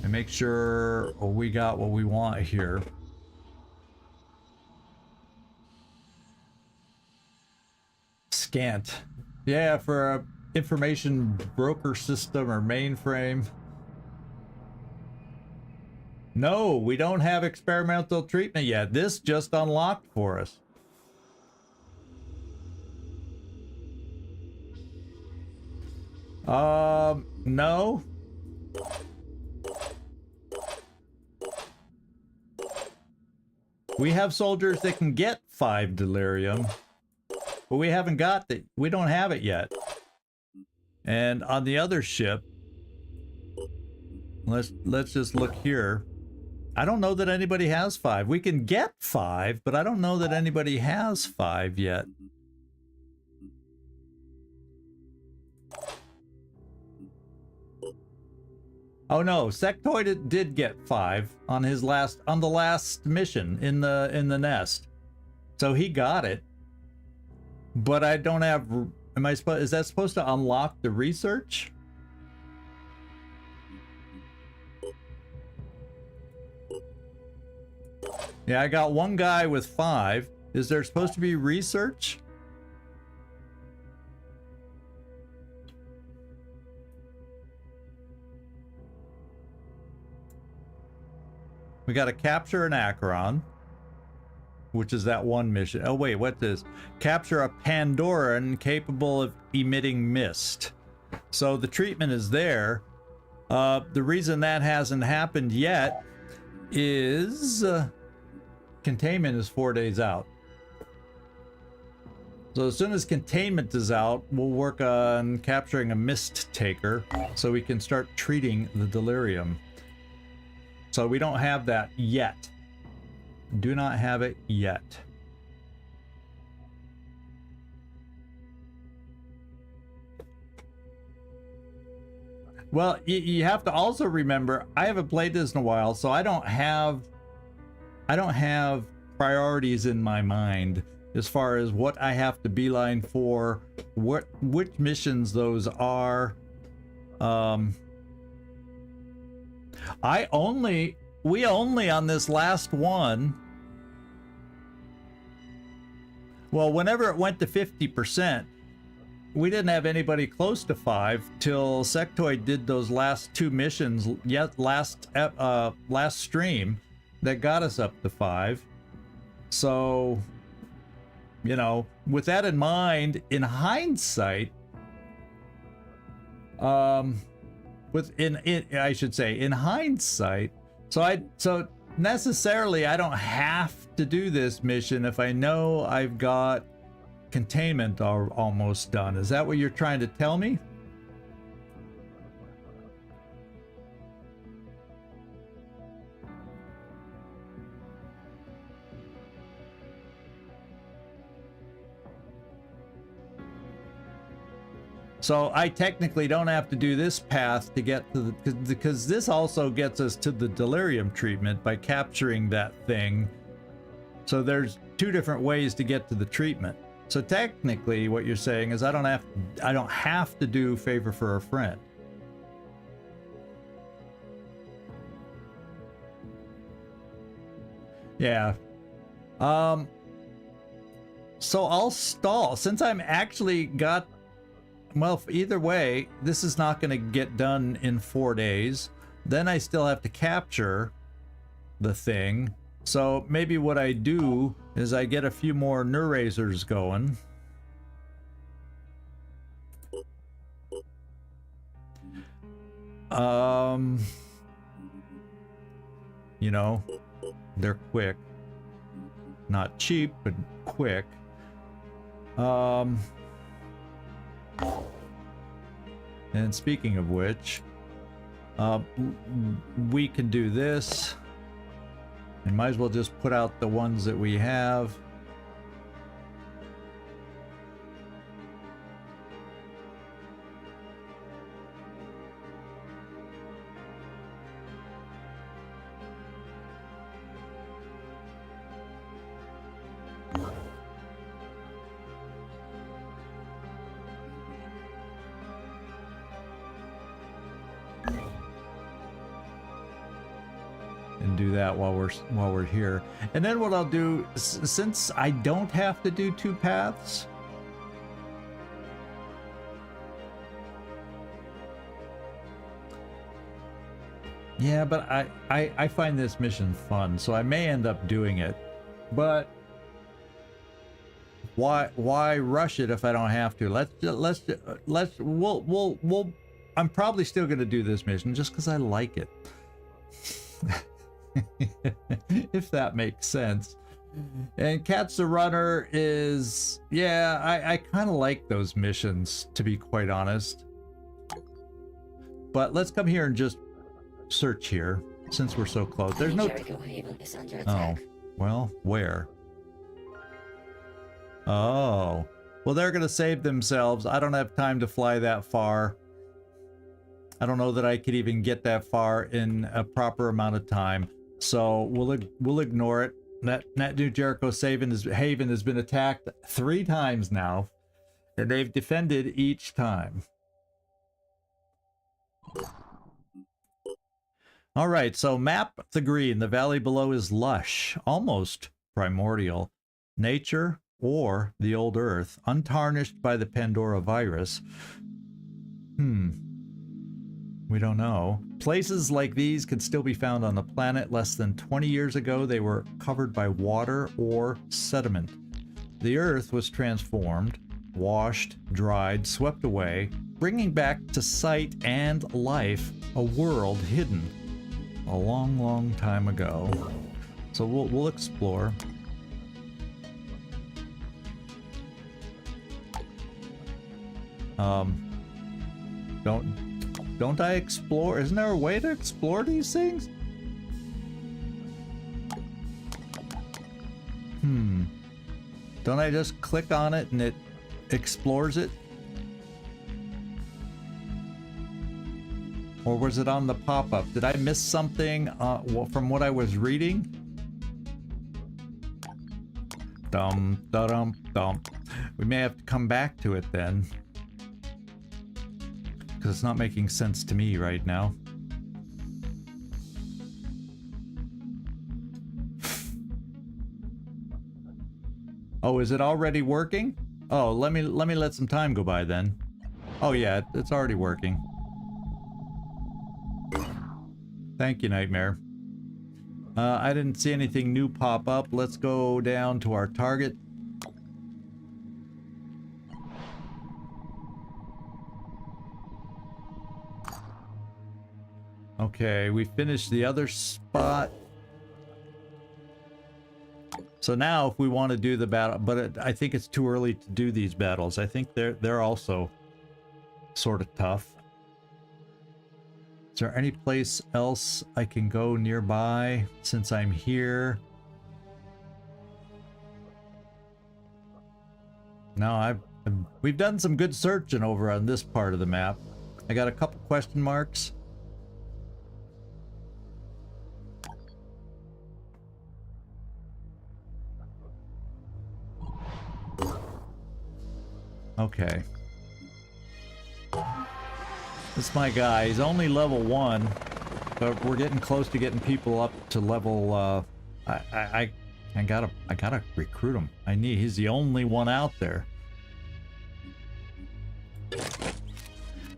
And make sure we got what we want here. Scant. Yeah, for a information broker system or mainframe. No, we don't have experimental treatment yet. This just unlocked for us. No. We have soldiers that can get 5 delirium, but we haven't got the, we don't have it yet. And on the other ship, let's just look here. I don't know that anybody has 5. We can get 5, but I don't know that anybody has 5 yet. Oh no, Sectoid did get 5 on his last, on the last mission in the nest. So he got it. But I don't have, am I supposed, is that supposed to unlock the research? Yeah, I got one guy with 5. Is there supposed to be research? We got to capture an Acheron, which is that one mission. Oh wait, what is? Capture a Pandoran capable of emitting mist. So the treatment is there. The reason that hasn't happened yet is containment is 4 days out. So as soon as containment is out, we'll work on capturing a mist taker so we can start treating the delirium. So we don't have that yet. Do not have it yet. Well, you have to also remember, I haven't played this in a while, so I don't have priorities in my mind as far as what I have to beeline for, which missions those are. We only on this last one, well, whenever it went to 50%, we didn't have anybody close to 5 till Sectoid did those last 2 missions last stream that got us up to 5. So, you know, with that in mind, in hindsight, I should say in hindsight, so necessarily I don't have to do this mission if I know I've got containment almost done. Is that what you're trying to tell me? So I technically don't have to do this path to get to the, because this also gets us to the delirium treatment by capturing that thing. So there's 2 different ways to get to the treatment. So technically what you're saying is I don't have to do favor for a friend. Yeah. So I'll stall since I'm actually got, well, either way, this is not going to get done in 4 days. Then I still have to capture the thing. So maybe what I do is I get a few more Neurasers going. You know, they're quick. Not cheap, but quick. And speaking of which, we can do this. And might as well just put out the ones that we have. Do that while we're here. And then what I'll do, since I don't have to do 2 paths, yeah, but I find this mission fun, so I may end up doing it. But why rush it if I don't have to? We'll I'm probably still going to do this mission just because I like it. If that makes sense. And Cat's the Runner is, yeah, I kind of like those missions, to be quite honest. But let's come here and just search here, since we're so close. There's no... Oh, well, where? Oh, well, they're going to save themselves. I don't have time to fly that far. I don't know that I could even get that far in a proper amount of time. So we'll ignore it. That New Jericho Haven has been attacked 3 times now, and they've defended each time. All right, so map the green. The valley below is lush, almost primordial. Nature or the old earth, untarnished by the Pandora virus. We don't know. Places like these could still be found on the planet. Less than 20 years ago, they were covered by water or sediment. The Earth was transformed. washed, dried, swept away, bringing back to sight and life a world hidden a long, long time ago. So we'll explore. Don't I explore? Isn't there a way to explore these things? Don't I just click on it and it explores it? Or was it on the pop-up? Did I miss something from what I was reading? Dum, da-dum, dum. We may have to come back to it then. Because it's not making sense to me right now. Oh, is it already working? Oh, let me let some time go by then. Oh yeah, it's already working. Thank you, Nightmare. I didn't see anything new pop up. Let's go down to our target. Okay, we finished the other spot. So now if we want to do the battle, but I think it's too early to do these battles. I think they're also sort of tough. Is there any place else I can go nearby since I'm here? No, we've done some good searching over on this part of the map. I got a couple question marks. Okay. This is my guy. He's only level 1, but we're getting close to getting people up to level. I gotta recruit him. He's the only one out there.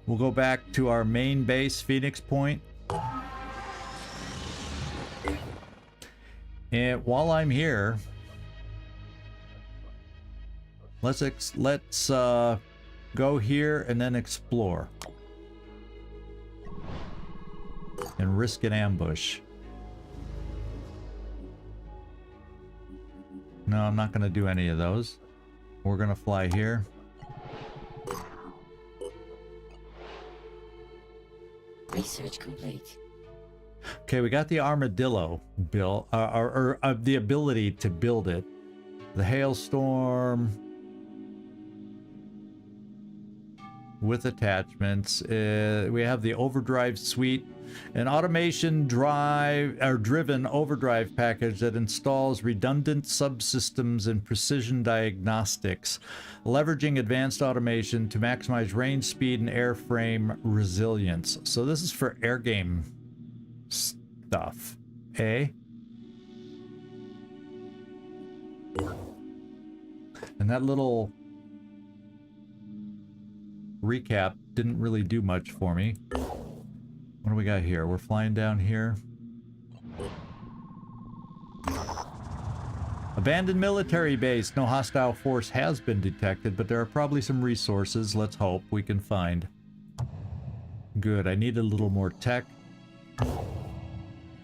We'll go back to our main base, Phoenix Point. And while I'm here, let's go here and then explore. And risk an ambush. No, I'm not going to do any of those. We're going to fly here. Research complete. Okay, we got the armadillo build, or the ability to build it. The hailstorm with attachments. We have the overdrive suite, an automation driven overdrive package that installs redundant subsystems and precision diagnostics, leveraging advanced automation to maximize range, speed, and airframe resilience. So this is for air game stuff, eh? And that little recap didn't really do much for me. What do we got here? We're flying down here. Abandoned military base. No hostile force has been detected, but there are probably some resources, let's hope, we can find. Good. I need a little more tech.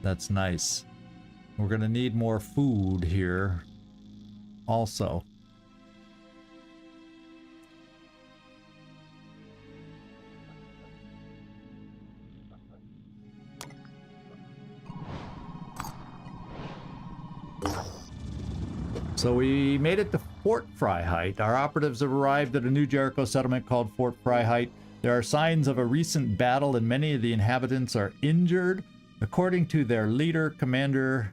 That's nice. We're gonna need more food here also. So we made it to Fort Freiheit. Our operatives have arrived at a new Jericho settlement called Fort Freiheit. There are signs of a recent battle and many of the inhabitants are injured. According to their leader, Commander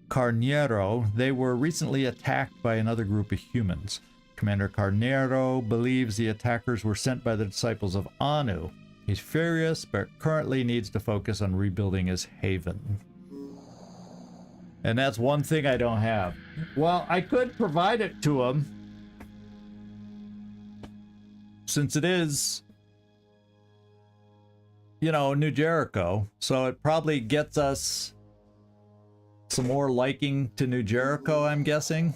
Carneiro, they were recently attacked by another group of humans. Commander Carneiro believes the attackers were sent by the disciples of Anu. He's furious, but currently needs to focus on rebuilding his haven. And that's one thing I don't have. Well, I could provide it to him, since it is, you know, New Jericho. So it probably gets us some more liking to New Jericho, I'm guessing.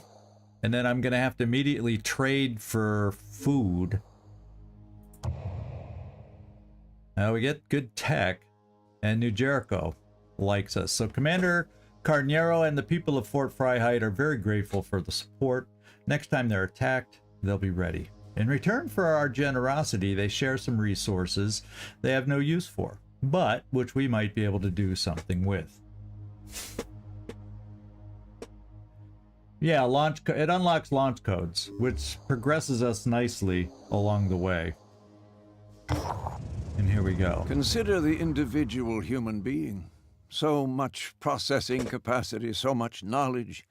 And then I'm gonna have to immediately trade for food. Now we get good tech, and New Jericho likes us. So Commander Carnero and the people of Fort Freiheit are very grateful for the support. Next time they're attacked, they'll be ready. In return for our generosity, they share some resources they have no use for, but which we might be able to do something with. Yeah, it unlocks launch codes, which progresses us nicely along the way. And here we go. Consider the individual human being. So much processing capacity, so much knowledge,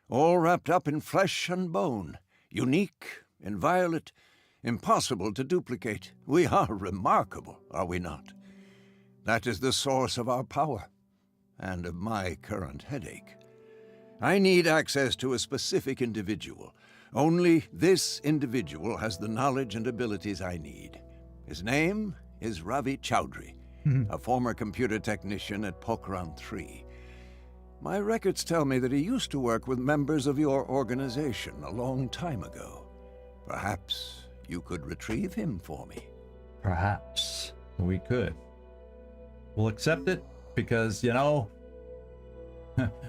all wrapped up in flesh and bone. Unique, inviolate, impossible to duplicate. We are remarkable, are we not? That is the source of our power, and of my current headache. I need access to a specific individual. Only this individual has the knowledge and abilities I need. His name is 𝐉𝐸𝐴𝐺, a former computer technician at Pokhran 3. My records tell me that he used to work with members of your organization a long time ago. Perhaps you could retrieve him for me. Perhaps we could. We'll accept it because, you know,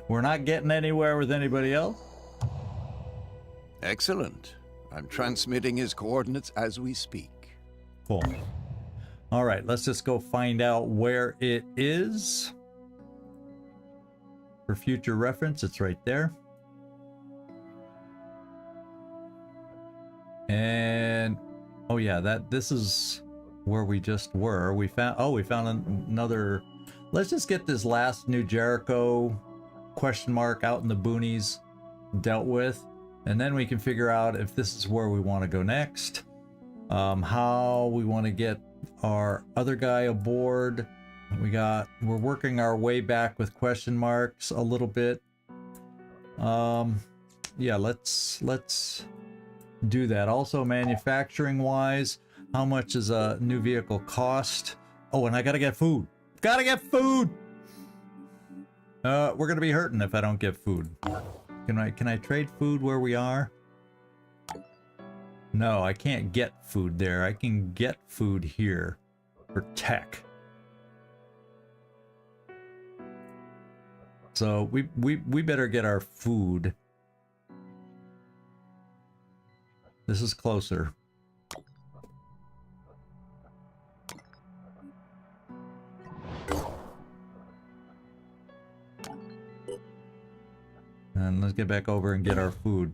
we're not getting anywhere with anybody else. Excellent. I'm transmitting his coordinates as we speak. Cool. All right, let's just go find out where it is. For future reference, it's right there. And oh yeah, this is where we just were. We found another. Let's just get this last New Jericho question mark out in the boonies dealt with, and then we can figure out if this is where we want to go next, how we want to get our other guy aboard. We're working our way back with question marks a little bit. Yeah, let's do that. Also, manufacturing wise, how much is a new vehicle cost? Oh, and I gotta get food. Gotta get food. We're gonna be hurting if I don't get food. Can I trade food where we are? No, I can't get food there. I can get food here for tech. So we better get our food. This is closer. And let's get back over and get our food.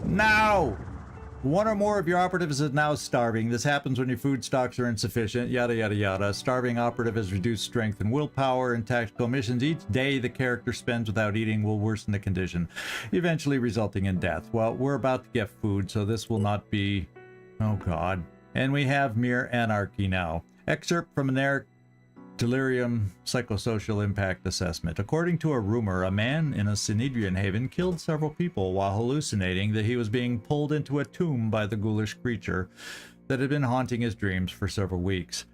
Now! One or more of your operatives is now starving. This happens when your food stocks are insufficient, yada yada yada. Starving operative has reduced strength and willpower in tactical missions. Each day the character spends without eating will worsen the condition, eventually resulting in death. Well, we're about to get food, so this will not be... Oh god. And we have mere anarchy now. Excerpt from an Eric Delirium Psychosocial Impact Assessment. According to a rumor, a man in a Synedrion haven killed several people while hallucinating that he was being pulled into a tomb by the ghoulish creature that had been haunting his dreams for several weeks.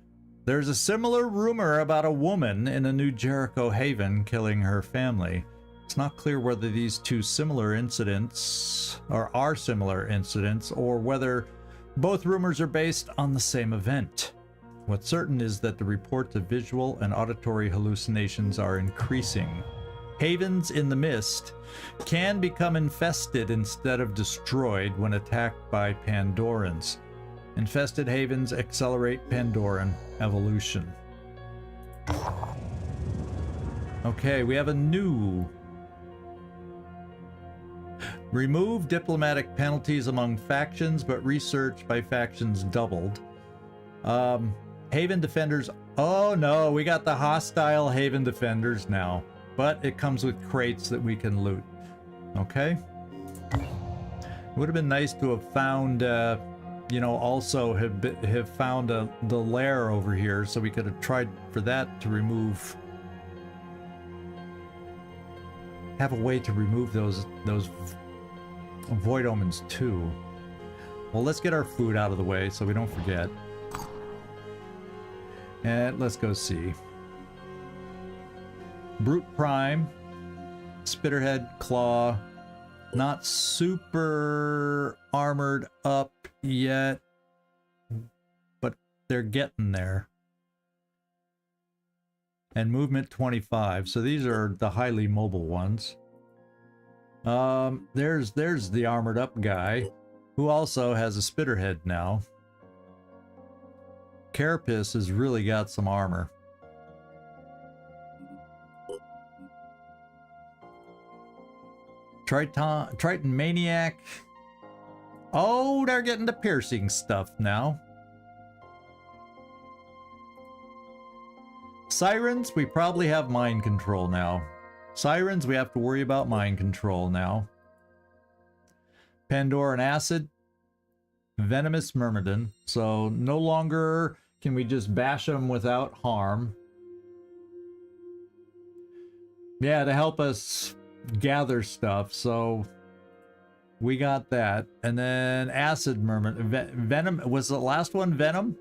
There's a similar rumor about a woman in a New Jericho haven killing her family. It's not clear whether these two similar incidents are similar incidents or whether both rumors are based on the same event. What's certain is that the reports of visual and auditory hallucinations are increasing. Havens in the mist can become infested instead of destroyed when attacked by Pandorans. Infested havens accelerate Pandoran evolution. Okay, we have a new... Remove diplomatic penalties among factions, but research by factions doubled. Haven defenders. Oh no, we got the hostile haven defenders now, but it comes with crates that we can loot. Okay. It would have been nice to have found, you know, also have found the lair over here, so we could have tried for that to remove. Have a way to remove those void omens too. Well, let's get our food out of the way so we don't forget. And let's go see. Brute Prime, Spitterhead, Claw, Not super armored up yet, but they're getting there. And movement 25. So these are the highly mobile ones. There's the armored up guy, who also has a spitterhead now. Carapace has really got some armor. Triton Maniac. Oh, they're getting the piercing stuff now. Sirens, we probably have mind control now. Sirens, we have to worry about mind control now. Pandoran Acid. Venomous Myrmidon. So no longer can we just bash them without harm. Yeah, to help us gather stuff, so we got that. And then Acid Myrmidon. Venom, was the last one Venom?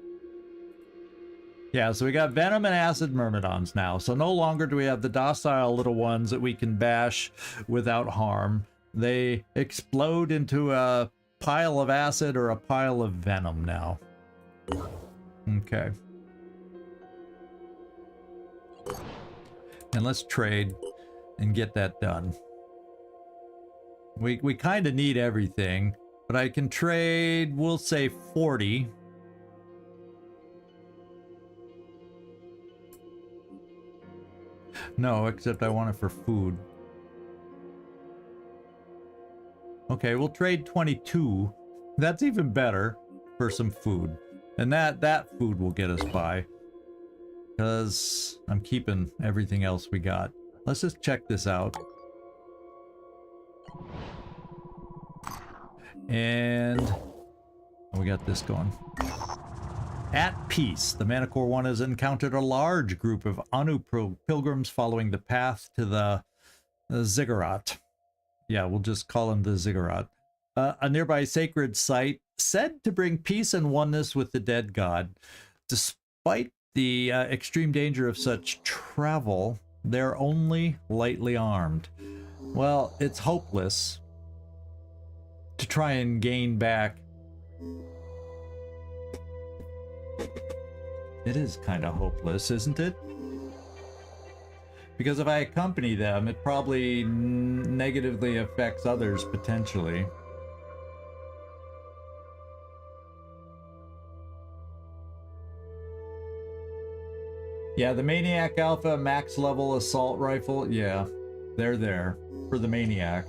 Yeah, so we got Venom and Acid Myrmidons now. So no longer do we have the docile little ones that we can bash without harm. They explode into a pile of acid or a pile of venom now. Okay. And let's trade and get that done. We kind of need everything, but I can trade, we'll say 40. No, except I want it for food. Okay, we'll trade 22. That's even better for some food. And that food will get us by. Because I'm keeping everything else we got. Let's just check this out. And we got this going. At peace, the Manticore One has encountered a large group of Anu pilgrims following the path to the Ziggurat. Yeah, we'll just call him the Ziggurat. A nearby sacred site said to bring peace and oneness with the dead god. Despite the extreme danger of such travel, they're only lightly armed. Well, it's hopeless to try and gain back. It is kind of hopeless, isn't it? Because if I accompany them, it probably negatively affects others potentially. Yeah, the Maniac Alpha max level assault rifle, yeah, they're there for the Maniac.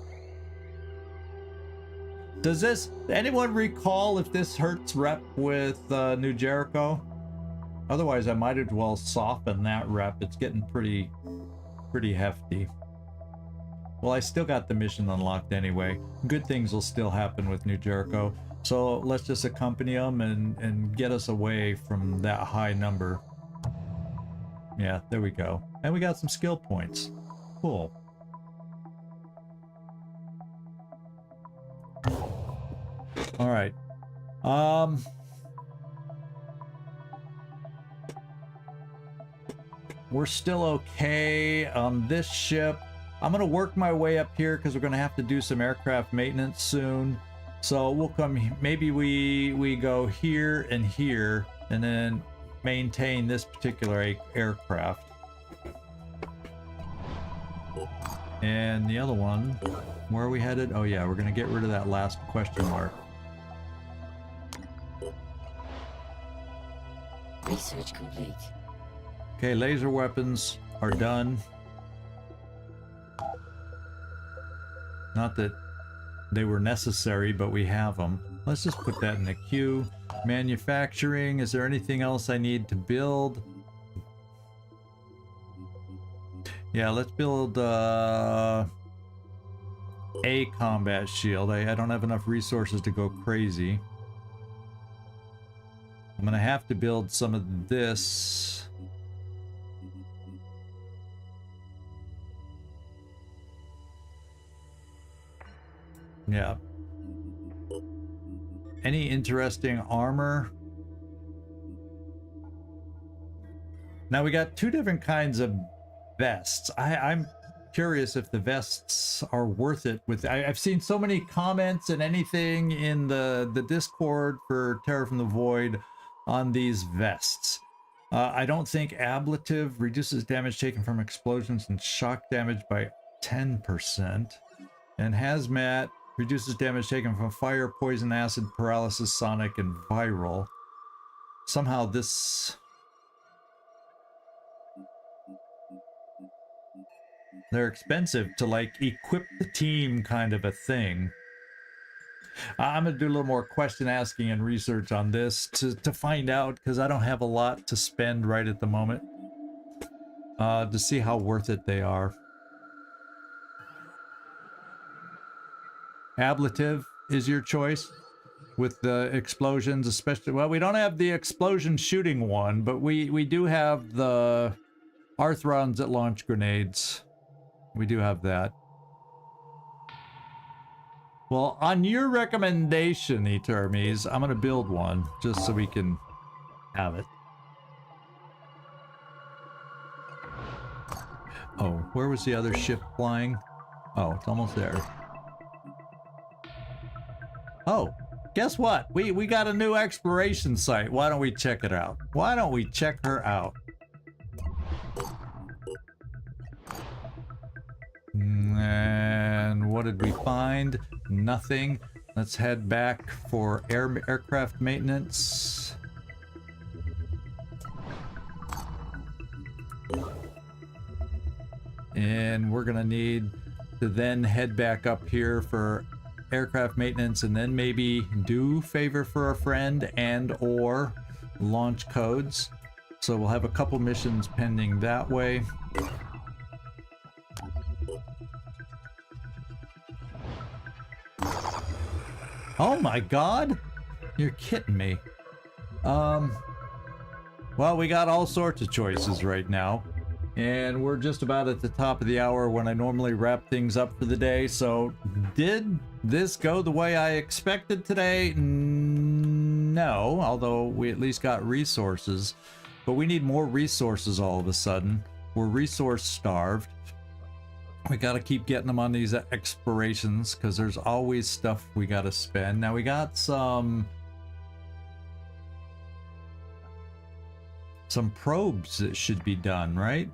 Does anyone recall if this hurts rep with New Jericho? Otherwise, I might as well soften that rep. It's getting pretty hefty. Well, I still got the mission unlocked anyway. Good things will still happen with New Jericho. So let's just accompany them and get us away from that high number. Yeah, there we go. And we got some skill points. Cool. All right. We're still okay on this ship. I'm gonna work my way up here because we're gonna have to do some aircraft maintenance soon. So we'll come, maybe we go here, and then maintain this particular aircraft. And the other one, where are we headed? Oh yeah, we're gonna get rid of that last question mark. Research complete. Okay, laser weapons are done. Not that they were necessary, but we have them. Let's just put that in the queue. Manufacturing, is there anything else I need to build? Yeah, let's build a combat shield. I don't have enough resources to go crazy. I'm gonna have to build some of this. Yeah. Any interesting armor? Now we got two different kinds of vests. I'm curious if the vests are worth it. I've seen so many comments and anything in the Discord for Terror from the Void on these vests. I don't think ablative reduces damage taken from explosions and shock damage by 10%. And hazmat reduces damage taken from fire, poison, acid, paralysis, sonic, and viral. Somehow this... They're expensive to, like, equip the team kind of a thing. I'm going to do a little more question asking and research on this to find out, because I don't have a lot to spend right at the moment. To see how worth it they are. Ablative is your choice with the explosions, especially. Well, we don't have the explosion shooting one, but we do have the Arthrons that launch grenades. We do have that. Well, on your recommendation, 𝐜𝐴𝐬𝐬, I'm going to build one just so we can have it. Oh, where was the other ship flying? Oh, it's almost there. Oh, guess what? We got a new exploration site. Why don't we check it out? Why don't we check her out? And what did we find? Nothing. Let's head back for aircraft maintenance. And we're gonna need to then head back up here for aircraft maintenance, and then maybe do favor for a friend and or launch codes. So we'll have a couple missions pending that way. Oh my god! You're kidding me. Well, we got all sorts of choices right now. And we're just about at the top of the hour when I normally wrap things up for the day. So, did this go the way I expected today? No, although we at least got resources. But we need more resources all of a sudden. We're resource starved. We gotta keep getting them on these explorations because there's always stuff we gotta spend. Now we got some probes that should be done, right?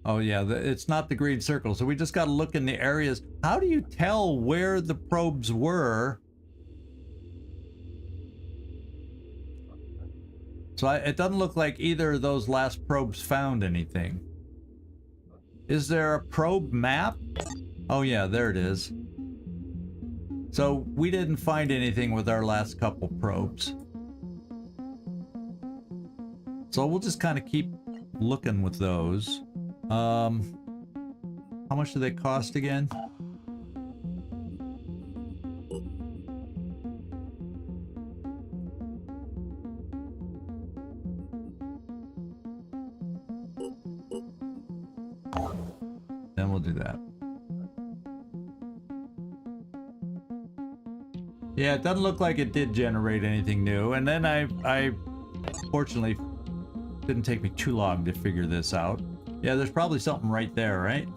Oh yeah, it's not the green circle, so we just gotta look in the areas. How do you tell where the probes were? So it doesn't look like either of those last probes found anything. Is there a probe map? Oh yeah, there it is. So we didn't find anything with our last couple probes. So we'll just kind of keep looking with those. How much do they cost again? Then we'll do that. Yeah, it doesn't look like it did generate anything new. And then I fortunately didn't take me too long to figure this out. Yeah, there's probably something right there, right?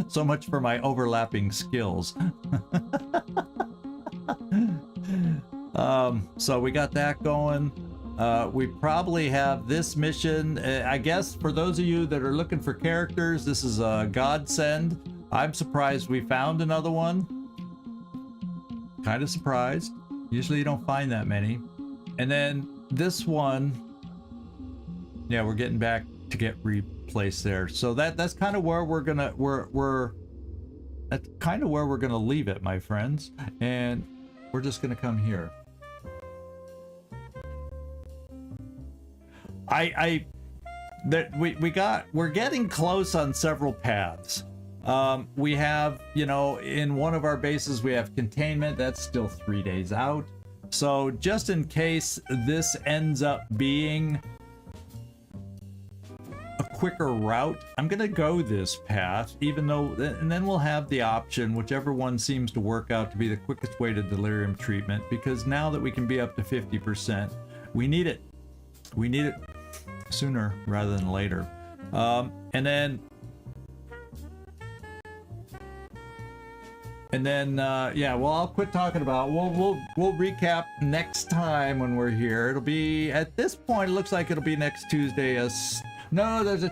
So much for my overlapping skills. So we got that going. We probably have this mission. I guess for those of you that are looking for characters, this is a godsend. I'm surprised we found another one. Kind of surprised. Usually you don't find that many. And then this one, yeah, we're getting back to get replaced there. So that's kind of where we're gonna that's kind of where we're gonna leave it, my friends. And we're just gonna come here. We're getting close on several paths. We have, you know, in one of our bases we have containment. That's still 3 days out. So just in case this ends up being a quicker route. I'm gonna go this path, even though, and then we'll have the option, whichever one seems to work out to be the quickest way to delirium treatment, because now that we can be up to 50%, we need it. We need it sooner rather than later. And then yeah, well, I'll quit talking about it. We'll recap next time when we're here. It'll be, at this point, it looks like it'll be next Tuesday. No, there's a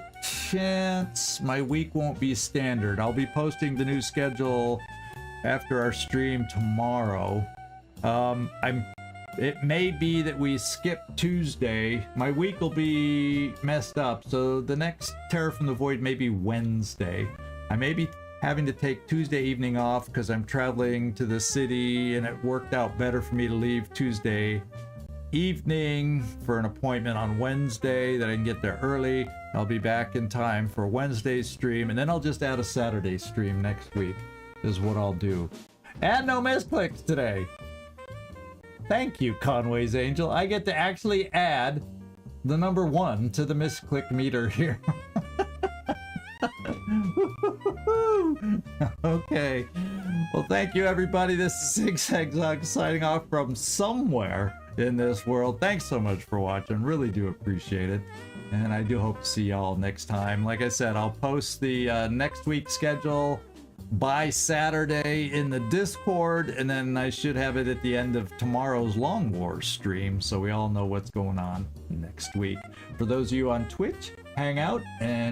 chance my week won't be standard. I'll be posting the new schedule after our stream tomorrow. It may be that we skip Tuesday. My week will be messed up, so the next Terror from the Void may be Wednesday. I may be having to take Tuesday evening off because I'm traveling to the city, and it worked out better for me to leave Tuesday evening for an appointment on Wednesday that I can get there early. I'll be back in time for Wednesday's stream, and then I'll just add a Saturday stream next week is what I'll do. And no misclicks today. Thank you, Conway's Angel. I get to actually add the number 1 to the misclick meter here. Okay. Well, thank you, everybody. This is ZigZagZog signing off from somewhere in this world. Thanks so much for watching. Really do appreciate it. And I do hope to see y'all next time. Like I said, I'll post the next week's schedule by Saturday in the Discord, and then I should have it at the end of tomorrow's Long Wars stream, so we all know what's going on next week. For those of you on Twitch, hang out and